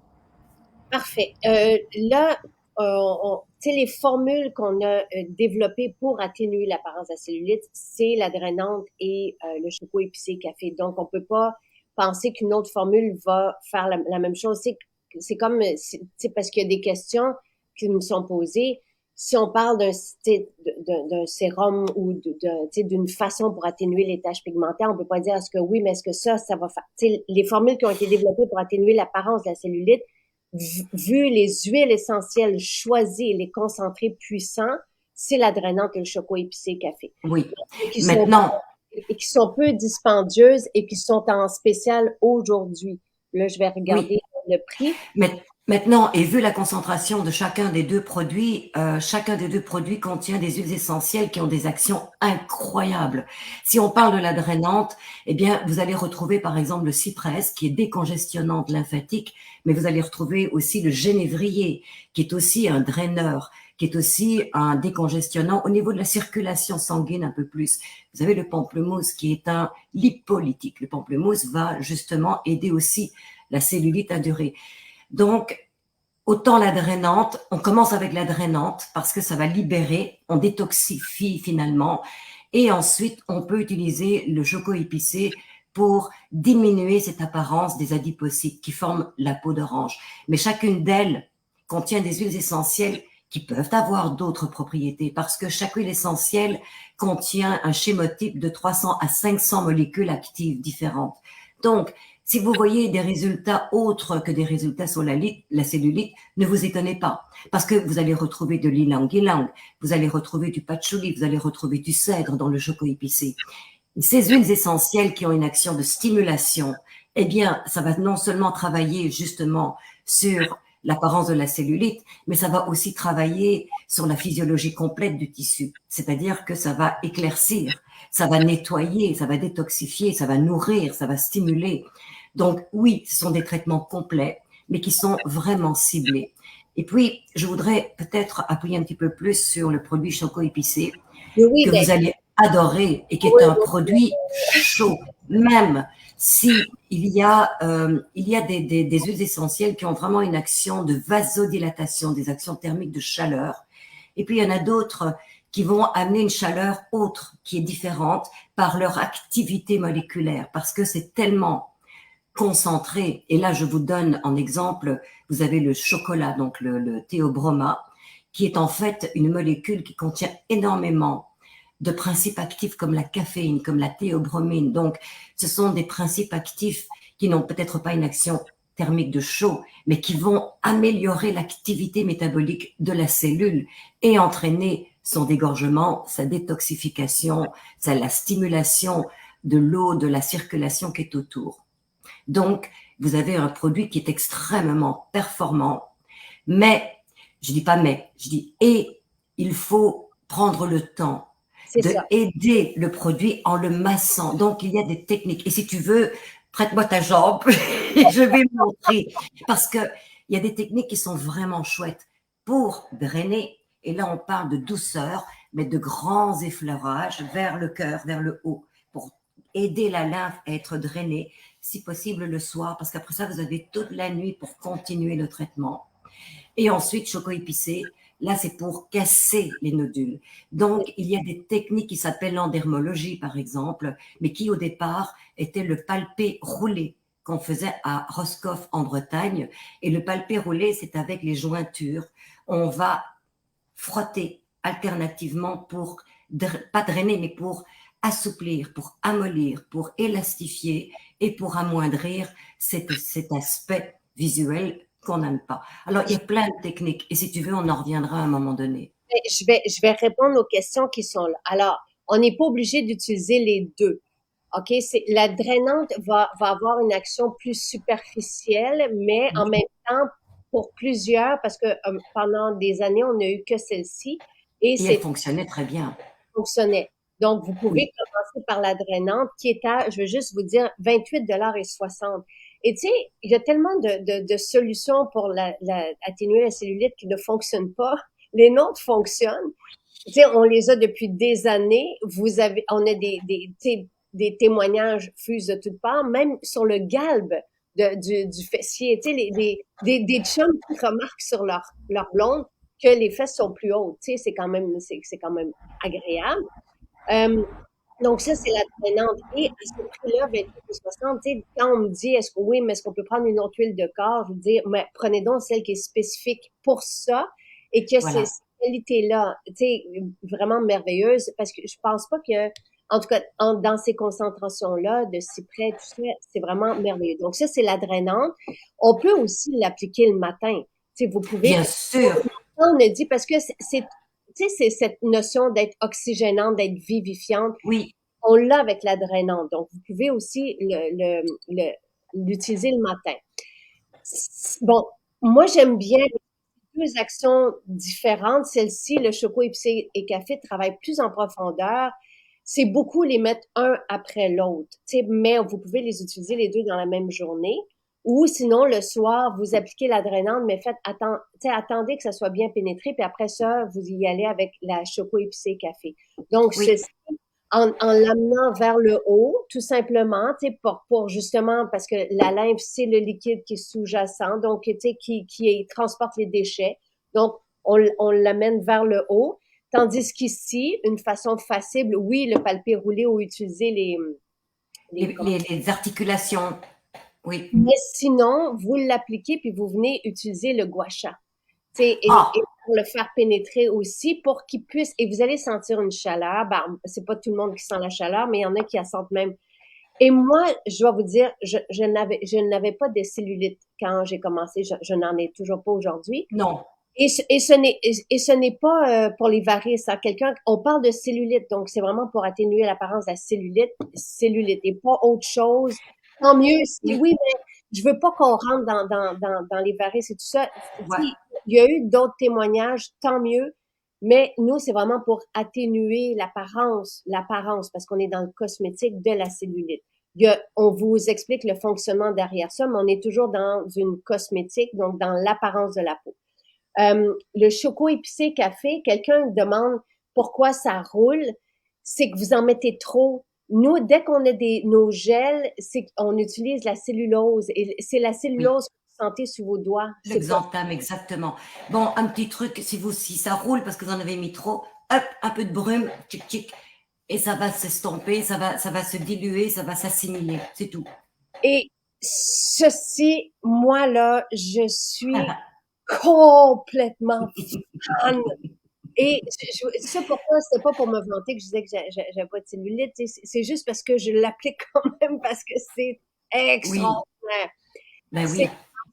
Parfait. Là, tu sais, les formules qu'on a développées pour atténuer l'apparence de la cellulite, c'est la drainante et le choco épicé café. Donc, on peut pas penser qu'une autre formule va faire la même chose. C'est comme, c'est parce qu'il y a des questions qui me sont posées. Si on parle d'un sérum ou d'une façon pour atténuer les taches pigmentaires, on peut pas dire est-ce que oui, mais est-ce que ça va faire. Les formules qui ont été développées pour atténuer l'apparence de la cellulite, vu les huiles essentielles choisies et les concentrés puissants, c'est la drainante et le choco épicé café. Oui. Qui Maintenant, et qui sont peu dispendieuses et qui sont en spécial aujourd'hui. Là, je vais regarder oui. le prix. Maintenant, et vu la concentration de chacun des deux produits contient des huiles essentielles qui ont des actions incroyables. Si on parle de la drainante, eh bien, vous allez retrouver par exemple le cyprès qui est décongestionnante lymphatique, mais vous allez retrouver aussi le genévrier qui est aussi un draineur, qui est aussi un décongestionnant au niveau de la circulation sanguine un peu plus. Vous avez le pamplemousse qui est un lipolytique. Le pamplemousse va justement aider aussi la cellulite à durer. Donc, autant la drainante, on commence avec la drainante parce que ça va libérer, on détoxifie finalement. Et ensuite, on peut utiliser le choco épicé pour diminuer cette apparence des adipocytes qui forment la peau d'orange. Mais chacune d'elles contient des huiles essentielles qui peuvent avoir d'autres propriétés parce que chaque huile essentielle contient un schémotype de 300 à 500 molécules actives différentes. Donc, si vous voyez des résultats autres que des résultats sur la cellulite, ne vous étonnez pas, parce que vous allez retrouver de l'ylang-ylang, vous allez retrouver du patchouli, vous allez retrouver du cèdre dans le choco épicé. Et ces huiles essentielles qui ont une action de stimulation, eh bien, ça va non seulement travailler justement sur l'apparence de la cellulite, mais ça va aussi travailler sur la physiologie complète du tissu. C'est-à-dire que ça va éclaircir, ça va nettoyer, ça va détoxifier, ça va nourrir, ça va stimuler. Donc oui, ce sont des traitements complets, mais qui sont vraiment ciblés. Et puis, je voudrais peut-être appuyer un petit peu plus sur le produit Choco Épicé, Oui, que vous allez adorer et qui est un produit chaud. Même si il y a des huiles essentielles qui ont vraiment une action de vasodilatation, des actions thermiques de chaleur. Et puis, il y en a d'autres qui vont amener une chaleur autre, qui est différente par leur activité moléculaire, parce que c'est tellement concentré. Et là, je vous donne en exemple, vous avez le chocolat, donc le théobroma, qui est en fait une molécule qui contient énormément de principes actifs comme la caféine, comme la théobromine. Donc, ce sont des principes actifs qui n'ont peut-être pas une action thermique de chaud, mais qui vont améliorer l'activité métabolique de la cellule et entraîner son dégorgement, sa détoxification, la stimulation de l'eau, de la circulation qui est autour. Donc, vous avez un produit qui est extrêmement performant, mais, je dis pas mais, je dis et il faut prendre le temps de aider le produit en le massant. Donc, il y a des techniques. Et si tu veux, prête-moi ta jambe et je vais montrer. Parce que il y a des techniques qui sont vraiment chouettes pour drainer. Et là, on parle de douceur, mais de grands effleurages vers le cœur, vers le haut, pour aider la lymphe à être drainée, si possible le soir, parce qu'après ça, vous avez toute la nuit pour continuer le traitement. Et ensuite, Choco Épicé, là, c'est pour casser les nodules. Donc, il y a des techniques qui s'appellent l'endermologie, par exemple, mais qui, au départ, étaient le palpé roulé qu'on faisait à Roscoff, en Bretagne. Et le palpé roulé, c'est avec les jointures. On va frotter alternativement pour, pas drainer, mais pour assouplir, pour amollir, pour élastifier et pour amoindrir cet aspect visuel qu'on n'aime pas. Alors, il y a plein de techniques. Et si tu veux, on en reviendra à un moment donné. Je vais répondre aux questions qui sont là. Alors, on n'est pas obligé d'utiliser les deux. OK? La drainante va avoir une action plus superficielle, mais en même temps, pour plusieurs, parce que pendant des années, on n'a eu que celle-ci et Et elle c'est fonctionnait très bien. fonctionnait. Donc, vous pouvez Oui. commencer par la drainante qui est à, je veux juste vous dire, 28,60 $. Et tu sais, il y a tellement de solutions pour atténuer la cellulite qui ne fonctionnent pas. Les nôtres fonctionnent. Tu sais, on les a depuis des années. On a tu sais, des témoignages fusent de toutes parts, même sur le galbe du fessier. Tu sais, des chums qui remarquent sur leur blonde que les fesses sont plus hautes. Tu sais, c'est quand même agréable. Euh, donc ça, c'est la drainante. Et à ce prix-là, 28,60 $, tu sais, quand on me dit, oui, mais est-ce qu'on peut prendre une autre huile de corps? Je veux dire, mais prenez donc celle qui est spécifique pour ça et que ces Voilà. qualités-là, tu sais, vraiment merveilleuses, parce que je pense pas que, en tout cas, dans ces concentrations-là, de cyprès, tout ça, c'est vraiment merveilleux. Donc ça, c'est la drainante. On peut aussi l'appliquer le matin. Tu sais, vous pouvez, Bien sûr. on a dit, parce que tu sais, c'est cette notion d'être oxygénante, d'être vivifiante. Oui. On l'a avec la drainante. Donc, vous pouvez aussi l'utiliser le matin. Bon, moi, j'aime bien deux actions différentes. Celle-ci, le choco épicé et café, travaille plus en profondeur. C'est beaucoup les mettre un après l'autre. Mais vous pouvez les utiliser les deux dans la même journée. Ou sinon, le soir, vous appliquez la drainante, mais attendez que ça soit bien pénétré, puis après ça, vous y allez avec la choco épicé café. Donc, Oui. ceci, en l'amenant vers le haut, tout simplement, tu sais, pour justement, parce que la lymphe, c'est le liquide qui est sous-jacent, donc, tu sais, qui transporte les déchets. Donc, on l'amène vers le haut. Tandis qu'ici, une façon facile, oui, le palpé roulé ou utiliser Les articulations. Oui. mais sinon, vous l'appliquez puis vous venez utiliser le gua sha. Et Ah, pour le faire pénétrer aussi, pour qu'il puisse, et vous allez sentir une chaleur. Ben, c'est pas tout le monde qui sent la chaleur, mais il y en a qui la sentent même. Et moi, je dois vous dire, je n'avais pas de cellulite quand j'ai commencé. Je n'en ai toujours pas aujourd'hui. non. Et ce n'est pas pour les varices. Hein. On parle de cellulite, donc c'est vraiment pour atténuer l'apparence de la cellulite et pas autre chose. Tant mieux si Oui. oui, mais je veux pas qu'on rentre dans les varices et tout ça. Ouais. Si il y a eu d'autres témoignages, tant mieux. Mais nous, c'est vraiment pour atténuer l'apparence, parce qu'on est dans le cosmétique de la cellulite. On vous explique le fonctionnement derrière ça, mais on est toujours dans une cosmétique, donc dans l'apparence de la peau. Le choco épicé café, quelqu'un demande pourquoi ça roule, c'est que vous en mettez trop. Nous, dès qu'on a nos gels, c'est qu'on utilise la cellulose et c'est la Oui. cellulose que vous sentez sous vos doigts. C'est pas. L'exantame, exactement. Bon, un petit truc, si ça roule parce que vous en avez mis trop, hop, un peu de brume, tchic, tchic, et ça va s'estomper, ça va se diluer, ça va s'assimiler, c'est tout. Et ceci, moi là, je suis complètement fan. Et ça pourquoi c'était pas pour me vanter que je disais que j'avais pas de cellulite, c'est juste parce que je l'applique quand même parce que c'est Oui, extraordinaire. ben C'est oui.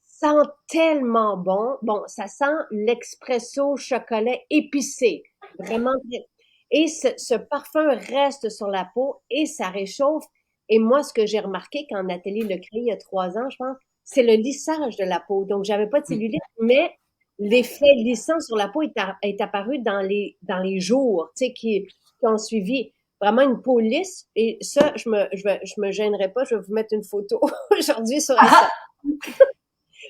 Ça sent tellement bon. Bon, ça sent l'expresso chocolat épicé, vraiment et ce parfum reste sur la peau et ça réchauffe. Et moi, ce que j'ai remarqué quand Nathalie l'a créé il y a 3 ans, je pense, c'est le lissage de la peau. Donc, j'avais pas de Oui. cellulite, mais l'effet lissant sur la peau est apparu dans les jours, tu sais, qui ont suivi. Vraiment une peau lisse. Et ça, je me gênerai pas. Je vais vous mettre une photo aujourd'hui sur Instagram.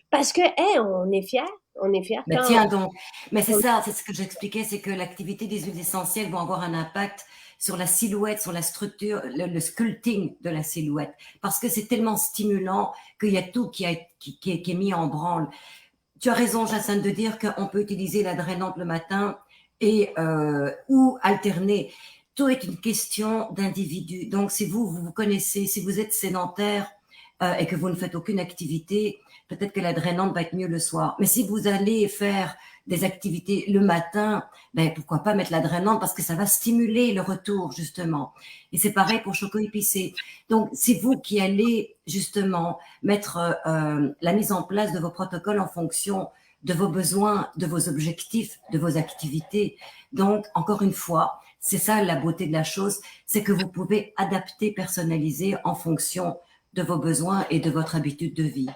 Parce que, hey, on est fiers. On est fiers Ben quand tiens donc, mais c'est on... ça, c'est ce que j'expliquais, c'est que l'activité des huiles essentielles vont avoir un impact sur la silhouette, sur la structure, le sculpting de la silhouette, parce que c'est tellement stimulant qu'il y a tout qui est mis en branle. Tu as raison, Jacinthe, de dire qu'on peut utiliser la drainante le matin ou alterner. Tout est une question d'individu. Donc, si vous vous connaissez, si vous êtes sédentaire et que vous ne faites aucune activité, peut-être que la drainante va être mieux le soir. Mais si vous allez faire des activités le matin, ben pourquoi pas mettre la drainante parce que ça va stimuler le retour justement. Et c'est pareil pour Choco Épicé. Donc c'est vous qui allez justement mettre la mise en place de vos protocoles en fonction de vos besoins, de vos objectifs, de vos activités. Donc encore une fois, c'est ça la beauté de la chose, c'est que vous pouvez adapter, personnaliser en fonction de vos besoins et de votre habitude de vie.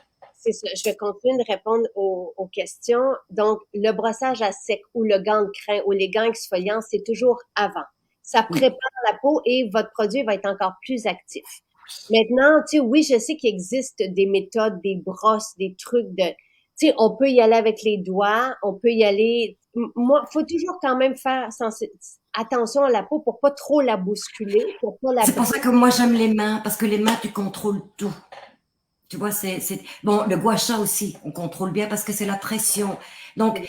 C'est ça. Je vais continuer de répondre aux questions. Donc, le brossage à sec ou le gant de crin ou les gants exfoliants, c'est toujours avant. Ça Oui. prépare la peau et votre produit va être encore plus actif. Maintenant, tu sais, oui, je sais qu'il existe des méthodes, des brosses, des trucs de, tu sais, on peut y aller avec les doigts, on peut y aller. Moi, faut toujours quand même faire attention à la peau pour pas trop la bousculer, pour pas la C'est pour ça briser. que moi j'aime les mains, parce que les mains, tu contrôles tout. Tu vois, bon, le gua sha aussi, on contrôle bien parce que c'est la pression. Donc,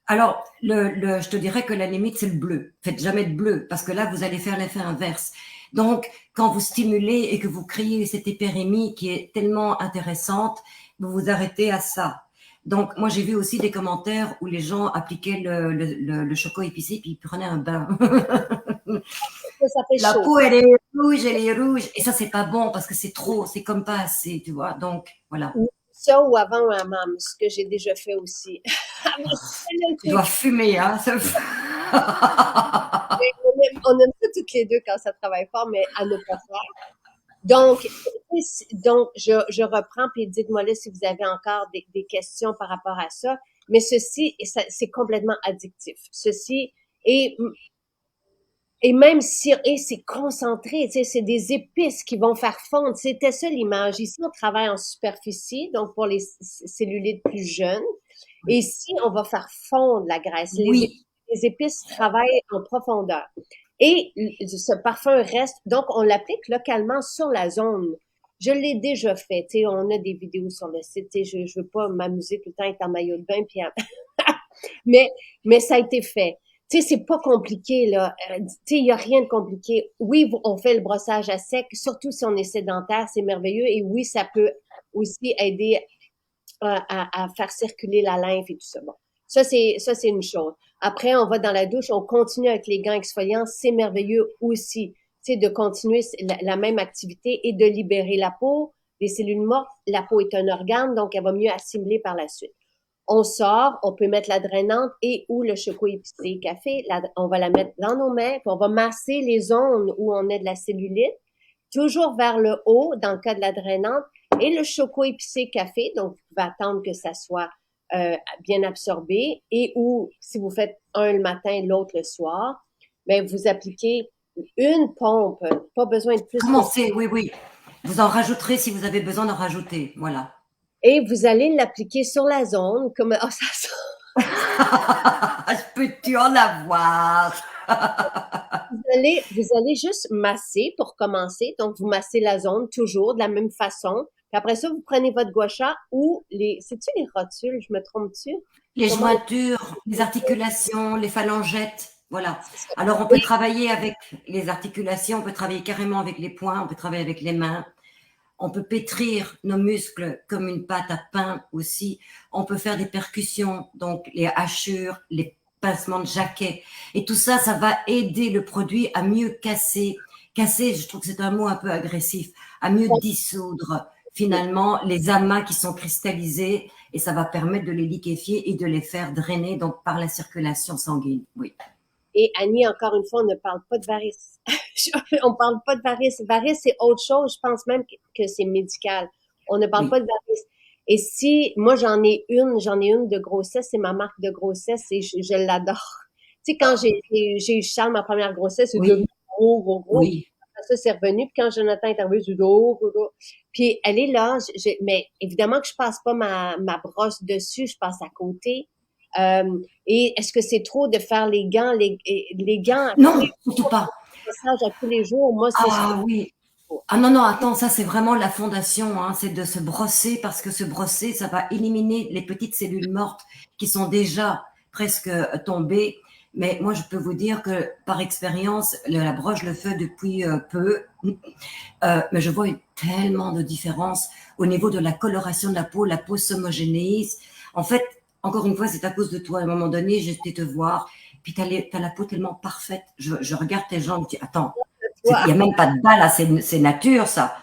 alors, je te dirais que la limite, c'est le bleu. Faites jamais de bleu, parce que là, vous allez faire l'effet inverse. Donc, quand vous stimulez et que vous créez cette hyperémie qui est tellement intéressante, vous vous arrêtez à ça. Donc, moi, j'ai vu aussi des commentaires où les gens appliquaient le choco épicé puis ils prenaient un bain. Ça fait La chaud. peau, elle est rouge, elle est rouge. Et ça, c'est pas bon parce que c'est trop, c'est comme pas assez, tu vois. Donc, voilà. Ça ou avant un hammam, ce que j'ai déjà fait aussi. Tu dois fumer, hein. On aime ça toutes les deux quand ça travaille fort, mais à ne pas faire. Donc je reprends, puis dites-moi là si vous avez encore des questions par rapport à ça. Mais ceci, c'est complètement addictif. Ceci, et, et même si et c'est concentré, tu sais, c'est des épices qui vont faire fondre. C'était ça l'image. Ici, on travaille en superficie, donc pour les cellulites plus jeunes. Et ici, on va faire fondre la graisse. Oui. Les épices travaillent en profondeur. Et ce parfum reste, donc on l'applique localement sur la zone. Je l'ai déjà fait, tu sais, on a des vidéos sur le site, tu sais, je veux pas m'amuser tout le temps être en maillot de bain, puis mais, mais ça a été fait. Tu sais, c'est pas compliqué, là. Tu sais, il y a rien de compliqué. Oui, on fait le brossage à sec, surtout si on est sédentaire, c'est merveilleux. Et oui, ça peut aussi aider à faire circuler la lymphe et tout ça. Bon, ça, c'est une chose. Après, on va dans la douche, on continue avec les gants exfoliants, c'est merveilleux aussi. Tu sais, de continuer la même activité et de libérer la peau, les cellules mortes. La peau est un organe, donc elle va mieux assimiler par la suite. On sort, on peut mettre la drainante et ou le choco épicé café. On va la mettre dans nos mains, puis on va masser les zones où on a de la cellulite, toujours vers le haut dans le cas de la drainante, et le choco épicé café. Donc, vous pouvez attendre que ça soit bien absorbé et ou si vous faites un le matin, l'autre le soir, ben vous appliquez une pompe, pas besoin de plus que ça. Commencez, oui, oui. Vous en rajouterez si vous avez besoin d'en rajouter. Voilà. Et vous allez l'appliquer sur la zone, comme oh, ça sent. Peux-tu en avoir? Vous allez juste masser pour commencer. Donc, vous massez la zone toujours de la même façon. Puis après ça, vous prenez votre gua sha ou c'est-tu les rotules? Je me trompe-tu? Les Comment jointures, les articulations, les phalangettes. Voilà. c'est ça? Alors, on peut travailler avec les articulations, on peut travailler carrément avec les poings, on peut travailler avec les mains. On peut pétrir nos muscles comme une pâte à pain aussi. On peut faire des percussions, donc les hachures, les pincements de jaquet. Et tout ça, ça va aider le produit à mieux casser. Casser, je trouve que c'est un mot un peu agressif. À mieux dissoudre finalement les amas qui sont cristallisés et ça va permettre de les liquéfier et de les faire drainer donc par la circulation sanguine. Oui. Et Annie, encore une fois, on ne parle pas de varices. On parle pas de varices. Varices, c'est autre chose. Je pense même que c'est médical. On ne parle Oui. pas de varices. Et si, moi, j'en ai une de grossesse, c'est ma marque de grossesse et je l'adore. Tu sais, quand j'ai eu Charles, ma première grossesse, c'est devenu Oui. gros, gros, gros. Oui. Après ça, c'est revenu. Puis quand Jonathan est arrivé, j'ai dit, oh, oh, oh. Puis elle est là. Mais évidemment que je passe pas ma brosse dessus, je passe à côté. Et est-ce que c'est trop de faire les gants, les gants à tous Non, les surtout jours, pas. le massage à tous les jours? Moi, c'est ce que Ah oui. Ah non, non, attends, ça c'est vraiment la fondation, hein, c'est de se brosser parce que se brosser, ça va éliminer les petites cellules mortes qui sont déjà presque tombées. Mais moi, je peux vous dire que par expérience, la broche, je le fais depuis peu, mais je vois tellement de différences au niveau de la coloration de la peau s'homogénéise. En fait, encore une fois, c'est à cause de toi. À un moment donné, j'étais te voir, puis t'as la peau tellement parfaite. Je regarde tes jambes, je dis, attends, il n'y a même pas de bas là, c'est nature ça.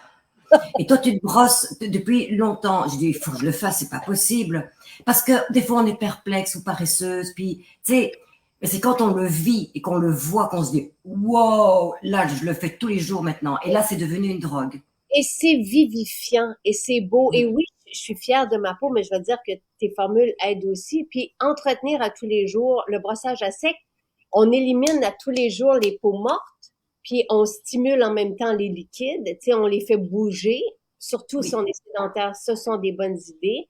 Et toi, tu te brosses depuis longtemps. Je dis, il faut que je le fasse, c'est pas possible. Parce que des fois, on est perplexe ou paresseuse, puis, tu sais, mais c'est quand on le vit et qu'on le voit qu'on se dit, wow, là, je le fais tous les jours maintenant. Et là, c'est devenu une drogue. Et c'est vivifiant et c'est beau. Et oui, je suis fière de ma peau, mais je veux dire que tes formules aident aussi. Puis entretenir à tous les jours le brossage à sec, on élimine à tous les jours les peaux mortes, puis on stimule en même temps les liquides. Tu sais, on les fait bouger, surtout si Oui, on est sédentaire. Ce sont des bonnes idées.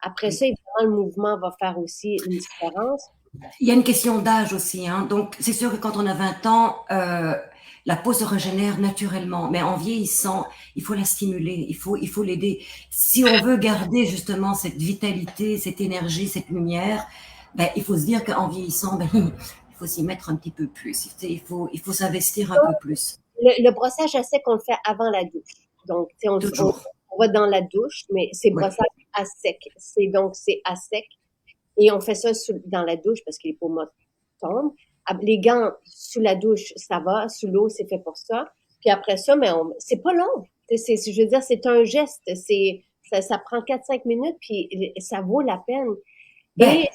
Après ça, oui. évidemment, le mouvement va faire aussi une différence. Il y a une question d'âge aussi, hein. Donc, c'est sûr que quand on a 20 ans, la peau se régénère naturellement. Mais en vieillissant, il faut la stimuler, il faut l'aider. Si on veut garder justement cette vitalité, cette énergie, cette lumière, ben, il faut se dire qu'en vieillissant, ben, il faut s'y mettre un petit peu plus. Il faut s'investir un peu plus. Le brossage à sec, on le fait avant la douche. Donc, tu sais, Toujours. on va dans la douche, mais c'est Oui. brossage à sec. C'est à sec. Et on fait ça dans la douche parce que les peaux mortes tombent. Les gants sous la douche, ça va. Sous l'eau, c'est fait pour ça. Puis après ça, mais c'est pas long. Je veux dire, c'est un geste. Ça prend 4-5 minutes, puis ça vaut la peine. Ben, Et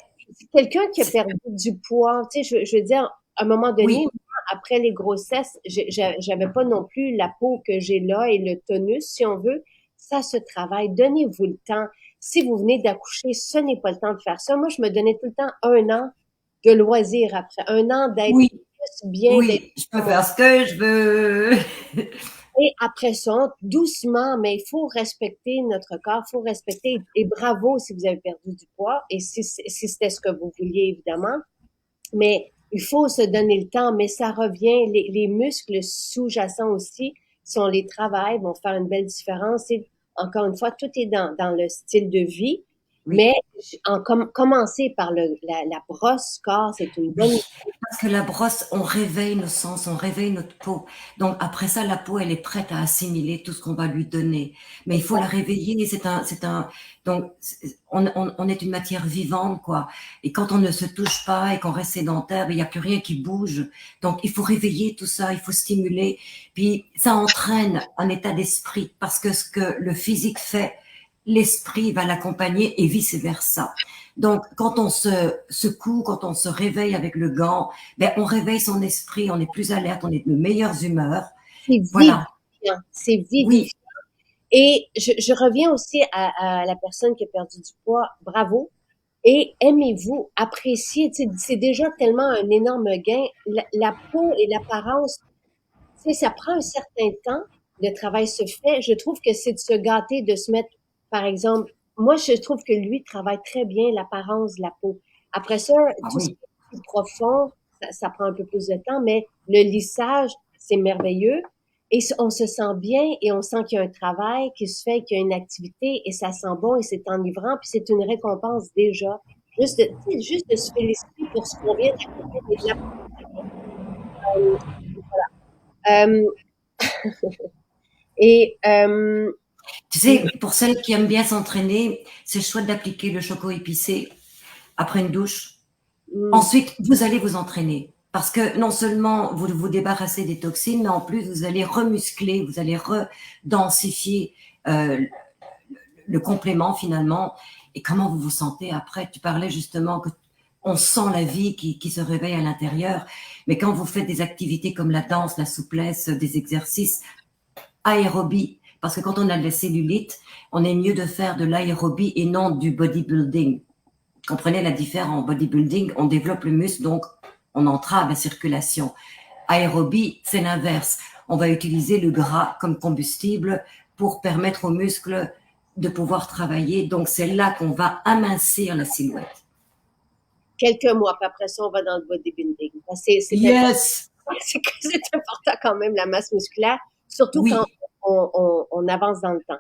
quelqu'un qui a perdu du poids, tu sais, je veux dire, à un moment donné, oui. après les grossesses, j'avais pas non plus la peau que j'ai là et le tonus, si on veut. Ça se travaille. Donnez-vous le temps. Si vous venez d'accoucher, ce n'est pas le temps de faire ça. Moi, je me donnais tout le temps 1 an de loisir après, 1 an d'être Oui. plus bien, d'être Oui. Je peux faire ce que je veux. et après ça, doucement, mais il faut respecter notre corps, il faut respecter, et bravo si vous avez perdu du poids, et si c'était ce que vous vouliez, évidemment, mais il faut se donner le temps, mais ça revient, les muscles sous-jacents aussi, si on les travaille, vont faire une belle différence. Et encore une fois, tout est dans le style de vie, Oui. mais commencer par la brosse corps, c'est une bonne idée. Oui, parce que la brosse, on réveille nos sens, on réveille notre peau. Donc après ça, la peau, elle est prête à assimiler tout ce qu'on va lui donner. Mais il faut la réveiller. Donc on est une matière vivante, quoi. Et quand on ne se touche pas et qu'on reste sédentaire, il n'y a plus rien qui bouge. Donc il faut réveiller tout ça, il faut stimuler. Puis ça entraîne un état d'esprit parce que ce que le physique fait, l'esprit va l'accompagner et vice versa. Donc, quand on se secoue, quand on se réveille avec le gant, ben, on réveille son esprit, on est plus alerte, on est de meilleures humeurs. C'est Voilà. vivifiant, c'est Oui, vivifiant. Et je reviens aussi à la personne qui a perdu du poids. Bravo. Et aimez-vous, appréciez. C'est déjà tellement un énorme gain. La peau et l'apparence, ça prend un certain temps. Le travail se fait. Je trouve que c'est de se gâter, de se mettre, par exemple, moi, je trouve que lui travaille très bien l'apparence de la peau. Après ça, ah tout ce qui oui. est plus profond, ça prend un peu plus de temps, mais le lissage, c'est merveilleux. Et on se sent bien et on sent qu'il y a un travail qui se fait, qu'il y a une activité et ça sent bon et c'est enivrant, puis c'est une récompense déjà. Tu sais, juste de se féliciter pour ce qu'on vient d'accomplir et de la, et Tu sais, pour celles qui aiment bien s'entraîner, c'est chouette d'appliquer le choco épicé après une douche. hmm, Ensuite, vous allez vous entraîner. Parce que non seulement vous vous débarrassez des toxines, mais en plus vous allez remuscler, vous allez redensifier euh, le complément finalement. Et comment vous vous sentez après? Tu parlais justement que on sent la vie qui se réveille à l'intérieur. Mais quand vous faites des activités comme la danse, la souplesse, des exercices aérobie, parce que quand on a de la cellulite, on est mieux de faire de l'aérobie et non du bodybuilding. Comprenez la différence? En bodybuilding, on développe le muscle, donc on entrave la circulation. Aérobie, c'est l'inverse. On va utiliser le gras comme combustible pour permettre aux muscles de pouvoir travailler. Donc c'est là qu'on va amincir la silhouette. quelques mois, puis après ça, on va dans le bodybuilding. C'est important, Yes. c'est important quand même, la masse musculaire, surtout quand Oui, on avance dans le temps.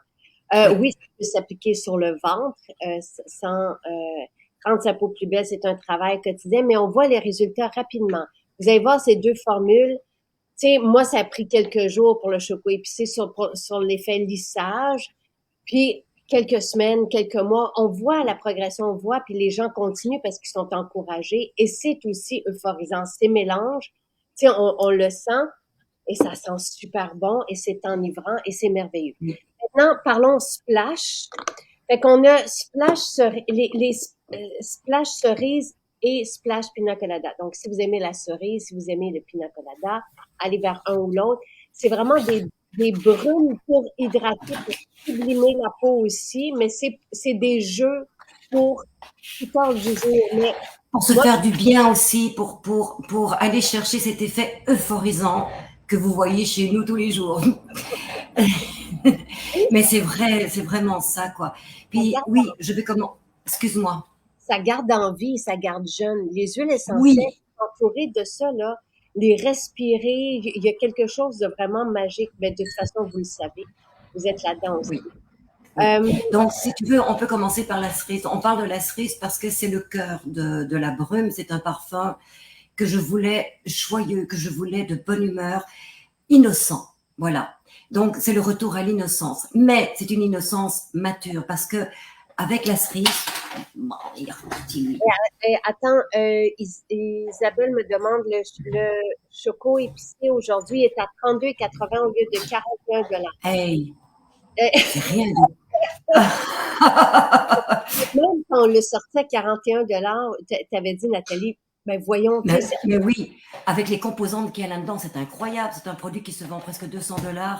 oui. Oui, ça peut s'appliquer sur le ventre, sans rendre sa peau plus belle, c'est un travail quotidien, mais on voit les résultats rapidement. Vous allez voir ces deux formules. Tu sais, moi, ça a pris quelques jours pour le choco épicé sur l'effet lissage. Puis, quelques semaines, quelques mois, on voit la progression, on voit, puis les gens continuent parce qu'ils sont encouragés. Et c'est aussi euphorisant. Ces mélanges, tu sais, on le sent et ça sent super bon et c'est enivrant et c'est merveilleux. Oui. Maintenant, parlons splash. Fait qu'on a splash cerise et splash pina colada. Donc, si vous aimez la cerise, si vous aimez le pina colada, allez vers un ou l'autre. C'est vraiment des brumes pour hydrater, pour sublimer la peau aussi, mais c'est des jeux pour tout temps du jour. Mais Pour se moi, faire du bien aussi, pour aller chercher cet effet euphorisant que vous voyez chez nous tous les jours. Mais c'est vrai, c'est vraiment ça, quoi. ça Puis garde, oui, je vais comment. Excuse-moi. ça garde en vie, ça garde jeune. Les huiles essentielles, Oui, entourées de ça, là, les respirer, il y a quelque chose de vraiment magique. Mais de toute façon, vous le savez, vous êtes là-dedans oui, aussi. oui. Euh, Donc, si tu veux, on peut commencer par la cerise. On parle de la cerise parce que c'est le cœur de la brume. C'est un parfum que je voulais joyeux, que je voulais de bonne humeur, innocent. Voilà. Donc, c'est le retour à l'innocence. Mais c'est une innocence mature parce que avec la cerise, bon, il est reparti, lui. attends, Isabelle me demande le choco épicé aujourd'hui est à 32,80 au lieu de 41 $. Hey, Euh, c'est rien du Même quand on le sortait à 41 $, t'avais dit, Nathalie, ben voyons, tu sais, mais oui, avec les composantes qu'il y a là-dedans, c'est incroyable. C'est un produit qui se vend presque 200 $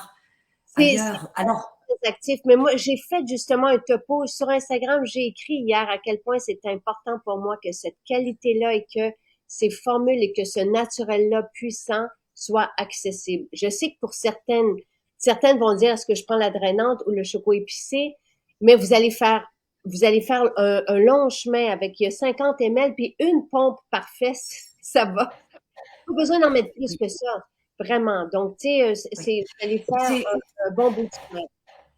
c'est ailleurs. Alors, très actif. Mais moi, j'ai fait justement un topo sur Instagram. J'ai écrit hier à quel point c'est important pour moi que cette qualité-là et que ces formules et que ce naturel-là puissant soit accessible. Je sais que pour certaines vont dire est-ce que je prends la drainante ou le choco épicé, mais vous allez faire un long chemin avec il y a 50 ml puis une pompe par fesse, ça va. Pas besoin d'en mettre plus oui, que ça, vraiment. Donc, tu sais, oui. vous allez faire C'est, un bon bout de chemin.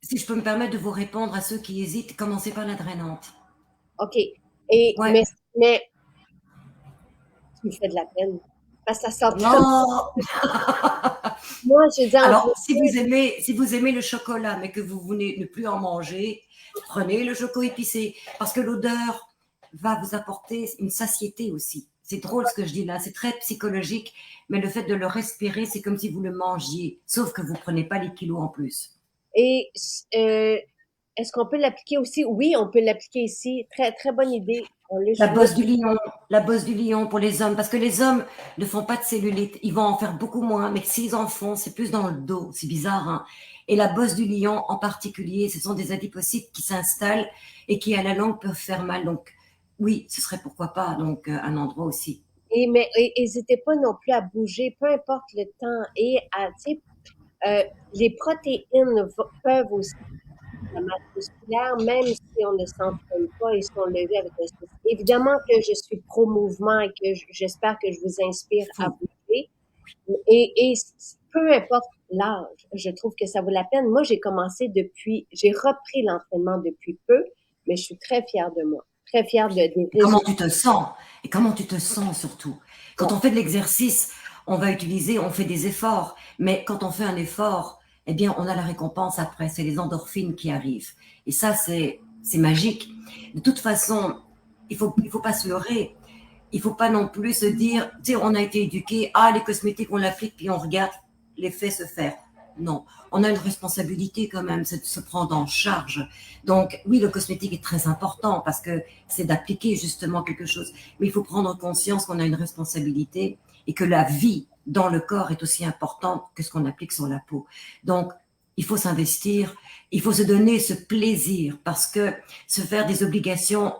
si je peux me permettre de vous répondre à ceux qui hésitent, commencez par la drainante. OK. Et, Ouais. mais tu me fais de la peine. Parce que ça sent tellement. Non. Moi, je dis en Alors, vrai, si vous aimez le chocolat, mais que vous voulez ne plus en manger, prenez le choco épicé. Parce que l'odeur va vous apporter une satiété aussi. C'est drôle ce que je dis là, c'est très psychologique, mais le fait de le respirer, c'est comme si vous le mangiez, sauf que vous prenez pas les kilos en plus. et euh, est-ce qu'on peut l'appliquer aussi? Oui, on peut l'appliquer ici. Très, très bonne idée. On La l'utilise. bosse du lion, la bosse du lion pour les hommes, parce que les hommes ne font pas de cellulite, ils vont en faire beaucoup moins, mais s'ils en font, c'est plus dans le dos, c'est bizarre, hein. Et la bosse du lion en particulier, ce sont des adipocytes qui s'installent et qui à la longue peuvent faire mal. Donc oui, ce serait pourquoi pas donc un endroit aussi. Mais n'hésitez pas non plus à bouger, peu importe le temps. Et tu sais, les protéines peuvent aussi la masse musculaire, même si on ne s'entraîne pas et si on le vit avec un souci. Évidemment que je suis pro-mouvement et que j'espère que je vous inspire à Fou. bouger. Et peu importe l'âge, je trouve que ça vaut la peine. Moi, j'ai repris l'entraînement depuis peu, mais je suis très fière de moi, très fière des Et comment résultats. tu te sens? Et comment tu te sens surtout? Quand on fait de l'exercice, on fait des efforts, mais quand on fait un effort, eh bien, on a la récompense après, c'est les endorphines qui arrivent. Et ça, c'est magique. De toute façon, il faut pas se leurrer. Il faut pas non plus se dire, tu sais, on a été éduqué, ah, les cosmétiques, on l'applique, puis on regarde l'effet se faire. Non, on a une responsabilité quand même, c'est de se prendre en charge. Donc, oui, le cosmétique est très important parce que c'est d'appliquer justement quelque chose. Mais il faut prendre conscience qu'on a une responsabilité et que la vie dans le corps est aussi importante que ce qu'on applique sur la peau. Donc, il faut s'investir, il faut se donner ce plaisir parce que se faire des obligations,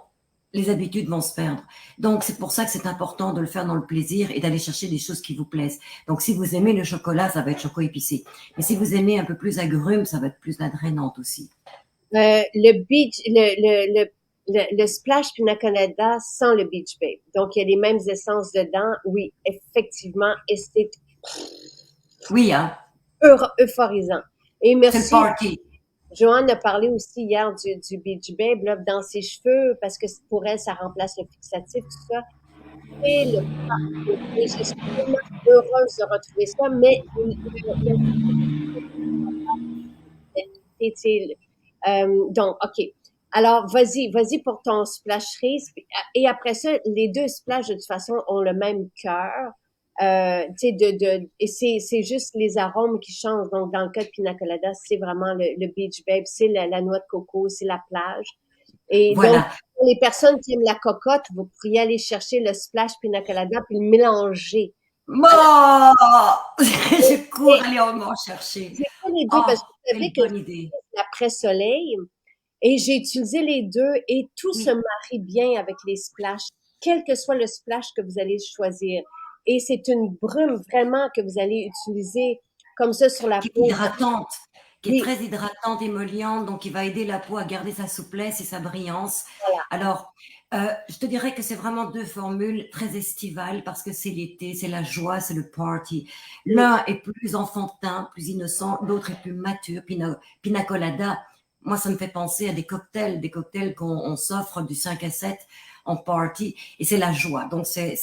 les habitudes vont se perdre. Donc, c'est pour ça que c'est important de le faire dans le plaisir et d'aller chercher des choses qui vous plaisent. Donc, si vous aimez le chocolat, ça va être choco épicé. Mais si vous aimez un peu plus agrumes, ça va être plus la drainante aussi. Le beach, le splash pina colada sans le beach babe. Donc, il y a les mêmes essences dedans. Oui, effectivement, et c'est Oui, hein, euphorisant. Et c'est le merci. party. Joanne a parlé aussi hier du Beach Babe là, dans ses cheveux parce que pour elle, ça remplace le fixatif, tout ça. Et le et je suis tellement heureuse de retrouver ça, mais tu sais, Donc, OK. Alors, vas-y pour ton splash cerise. Et après ça, les deux splashes, de toute façon, ont le même cœur. Tu sais, et c'est juste les arômes qui changent. Donc, dans le cas de Pina Colada, c'est vraiment le Beach Babe, c'est la noix de coco, c'est la plage. Et donc, Voilà. pour les personnes qui aiment la cocotte, vous pourriez aller chercher le splash Pina Colada puis le mélanger. Bon! Je cours aller m'en chercher. J'ai fait les deux Oh, parce que vous savez quelle que bonne idée. c'est l'après-soleil et j'ai utilisé les deux et tout se Oui, marie bien avec les splashs, quel que soit le splash que vous allez choisir. Et c'est une brume vraiment que vous allez utiliser comme ça sur la qui est peau. hydratante, qui est Oui, très hydratante, émolliente, donc qui va aider la peau à garder sa souplesse et sa brillance. voilà. Alors, je te dirais que c'est vraiment 2 formules très estivales parce que c'est l'été, c'est la joie, c'est le party. Oui, L'un est plus enfantin, plus innocent, l'autre est plus mature, pina colada. Moi, ça me fait penser à des cocktails qu'on s'offre du 5 à 7 en party et c'est la joie. Donc, c'est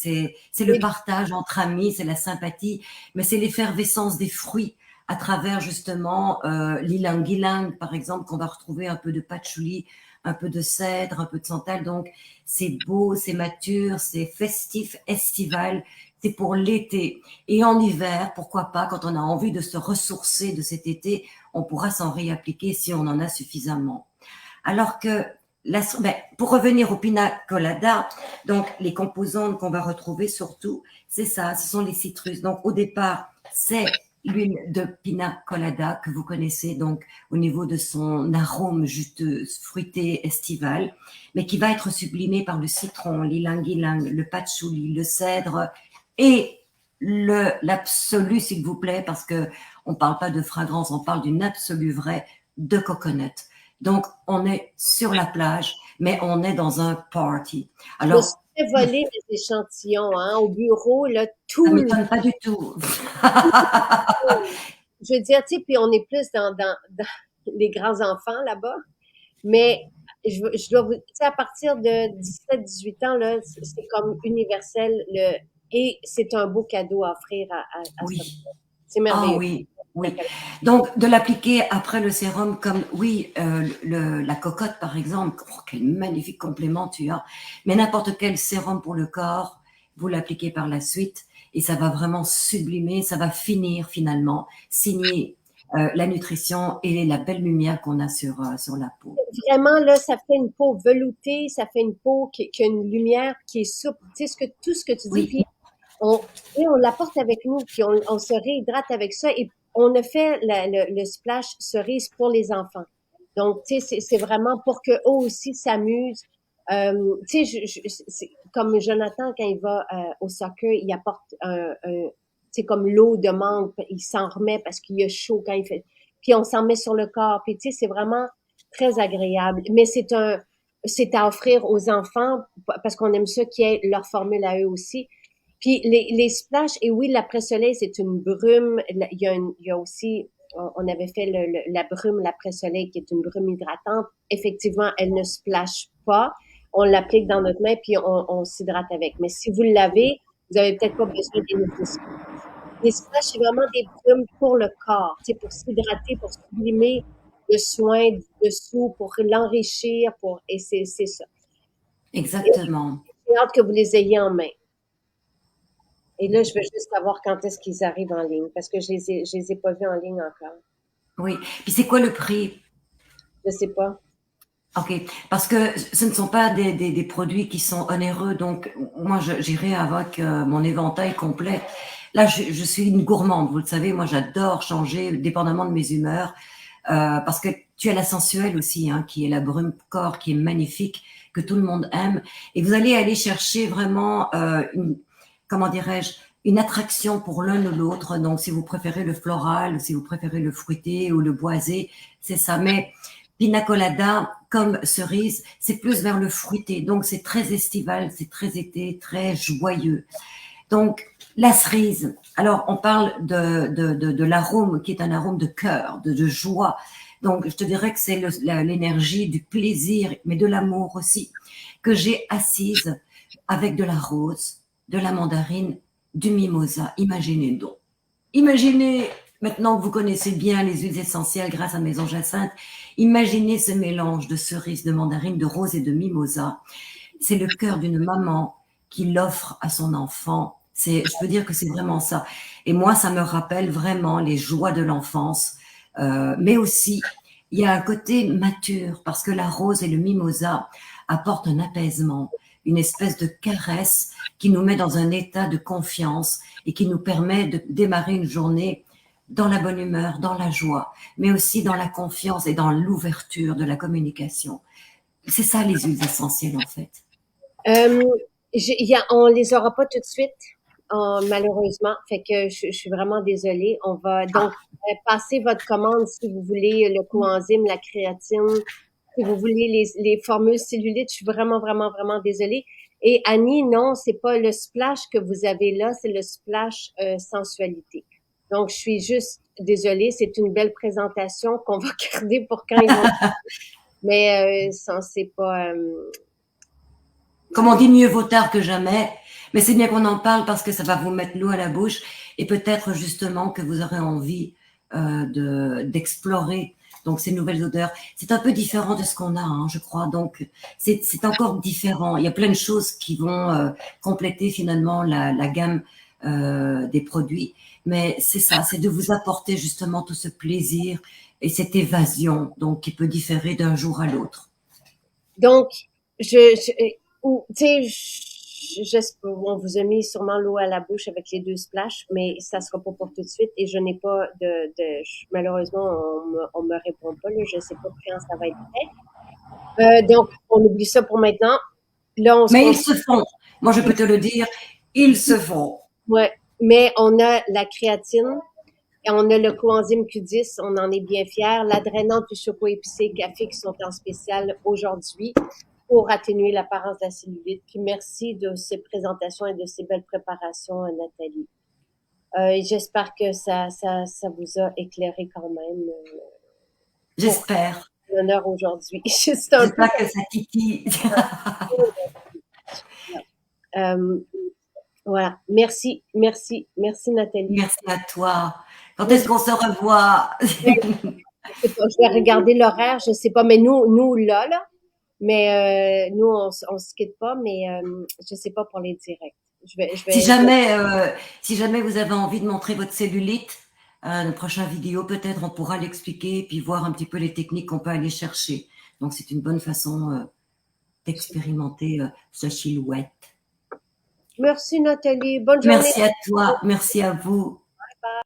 le oui, partage entre amis, c'est la sympathie, mais c'est l'effervescence des fruits à travers justement l'ilang ilang par exemple qu'on va retrouver un peu de patchouli, un peu de cèdre, un peu de santal. Donc c'est beau, c'est mature, c'est festif, estival, c'est pour l'été. Et en hiver, pourquoi pas, quand on a envie de se ressourcer de cet été, on pourra s'en réappliquer si on en a suffisamment. Alors que pour revenir au pina colada, donc les composantes qu'on va retrouver surtout, c'est ça, ce sont les citrus. Donc au départ, c'est l'huile de pina colada que vous connaissez donc au niveau de son arôme juteux, fruité, estival, mais qui va être sublimé par le citron, l'ilang-ilang, le patchouli, le cèdre et l'absolu, s'il vous plaît, parce que on parle pas de fragrance, on parle d'une absolue vraie de coconut. Donc, on est sur la plage, mais on est dans un party. je me suis Alors, fait voler des échantillons, hein, au bureau, là, ça tout le m'étonne pas du tout. monde. Je veux dire, tu sais, puis on est plus dans les grands enfants là-bas. Mais je dois vous, tu sais, à partir de 17, 18 ans, là, c'est comme universel, et c'est un beau cadeau à offrir à ce Oui. moment. C'est Ah merveilleux. oui, oui. Donc, de l'appliquer après le sérum comme, oui, la cocotte, par exemple. Oh, quel magnifique complément tu as. Mais n'importe quel sérum pour le corps, vous l'appliquez par la suite et ça va vraiment sublimer, ça va finir finalement, signer la nutrition et la belle lumière qu'on a sur la peau. Vraiment, là, ça fait une peau veloutée, ça fait une peau qui a une lumière qui est souple. Tu sais, tout ce que tu dis, Oui, puis on, et on l'apporte avec nous, puis on se réhydrate avec ça. Et on a fait le splash cerise pour les enfants. Donc, tu sais, c'est vraiment pour que eux aussi s'amusent. Tu sais, comme Jonathan, quand il va au soccer, il apporte c'est comme l'eau de mangue, il s'en remet parce qu'il a chaud quand il fait. Puis on s'en met sur le corps. Puis tu sais, c'est vraiment très agréable. Mais c'est à offrir aux enfants parce qu'on aime ça qui est leur formule à eux aussi. Puis les splashs, et oui, l'après-soleil, c'est une brume. Il y a aussi, on avait fait la brume l'après-soleil, qui est une brume hydratante. Effectivement, elle ne splash pas. On l'applique dans notre main, puis on s'hydrate avec. Mais si vous l'avez, vous avez peut-être pas besoin des nutritions. Les splashs, c'est vraiment des brumes pour le corps, tu sais, pour s'hydrater, pour sublimer le soin du dessous, pour l'enrichir, et c'est ça. Et exactement. j'ai hâte que vous les ayez en main. Et là, je veux juste savoir quand est-ce qu'ils arrivent en ligne, parce que je les ai pas vus en ligne encore. Oui. Puis c'est quoi le prix? Je sais pas. Ok, parce que ce ne sont pas des produits qui sont onéreux, donc moi j'irai avec mon éventail complet. Là, je suis une gourmande, vous le savez, moi j'adore changer dépendamment de mes humeurs, parce que tu as la sensuelle aussi, hein, qui est la brume corps, qui est magnifique, que tout le monde aime, et vous allez aller chercher vraiment comment dirais-je, une attraction pour l'un ou l'autre. Donc si vous préférez le floral, ou si vous préférez le fruité ou le boisé, c'est ça. Mais Pina colada, comme cerise, c'est plus vers le fruité. Donc, c'est très estival, c'est très été, très joyeux. Donc, la cerise. Alors, on parle de l'arôme qui est un arôme de cœur, de joie. Donc, je te dirais que c'est l'énergie du plaisir, mais de l'amour aussi, que j'ai assise avec de la rose, de la mandarine, du mimosa. Imaginez donc. Imaginez Maintenant que vous connaissez bien les huiles essentielles grâce à Maison Jacinthe, imaginez ce mélange de cerises, de mandarines, de roses et de mimosa. C'est le cœur d'une maman qui l'offre à son enfant. Je peux dire que c'est vraiment ça. Et moi, ça me rappelle vraiment les joies de l'enfance. Mais aussi, il y a un côté mature parce que la rose et le mimosa apportent un apaisement, une espèce de caresse qui nous met dans un état de confiance et qui nous permet de démarrer une journée dans la bonne humeur, dans la joie, mais aussi dans la confiance et dans l'ouverture de la communication. C'est ça les huiles essentielles en fait. On les aura pas tout de suite, malheureusement. Fait que je suis vraiment désolée. On va donc passer votre commande si vous voulez le coenzyme, la créatine, si vous voulez les formules cellulites. Je suis vraiment, vraiment, vraiment désolée. Et Annie, non, c'est pas le splash que vous avez là, c'est le splash sensualité. Donc, je suis juste désolée. C'est une belle présentation qu'on va garder pour quand ils vont. Mais ça, c'est pas. Comme on dit, mieux vaut tard que jamais. Mais c'est bien qu'on en parle parce que ça va vous mettre l'eau à la bouche et peut-être justement que vous aurez envie d'explorer donc ces nouvelles odeurs. C'est un peu différent de ce qu'on a, hein, je crois. Donc c'est encore différent. Il y a plein de choses qui vont compléter finalement la gamme des produits. Mais c'est ça, c'est de vous apporter justement tout ce plaisir et cette évasion donc qui peut différer d'un jour à l'autre. Donc, tu sais, on vous a mis sûrement l'eau à la bouche avec les deux splashs, mais ça sera pas pour tout de suite et je n'ai pas malheureusement, on me répond pas, là, je sais pas quand ça va être fait. Donc, on oublie ça pour maintenant. Là, on se Mais ils concentre. se font. Moi, je peux te le dire, ils se font. Ouais. Mais on a la créatine et on a le coenzyme Q10, on en est bien fiers. L'adrénante du choco épicé café qui sont en spécial aujourd'hui pour atténuer l'apparence de la cellulite. Puis merci de ces présentations et de ces belles préparations, Nathalie. J'espère que ça vous a éclairé quand même pour J'espère. l'honneur aujourd'hui. C'est un peu J'espère que ça titille. euh, voilà. Merci, merci, merci Nathalie. Merci à toi. Quand Oui, est-ce qu'on se revoit? je sais pas, je vais regarder l'horaire, je sais pas, mais nous là, mais nous on se quitte pas, mais je sais pas pour les directs. Si jamais, si jamais vous avez envie de montrer votre cellulite, une prochaine vidéo, peut-être on pourra l'expliquer et puis voir un petit peu les techniques qu'on peut aller chercher. Donc c'est une bonne façon d'expérimenter sa silhouette. Merci Nathalie, bonne journée. Merci à toi, merci à vous.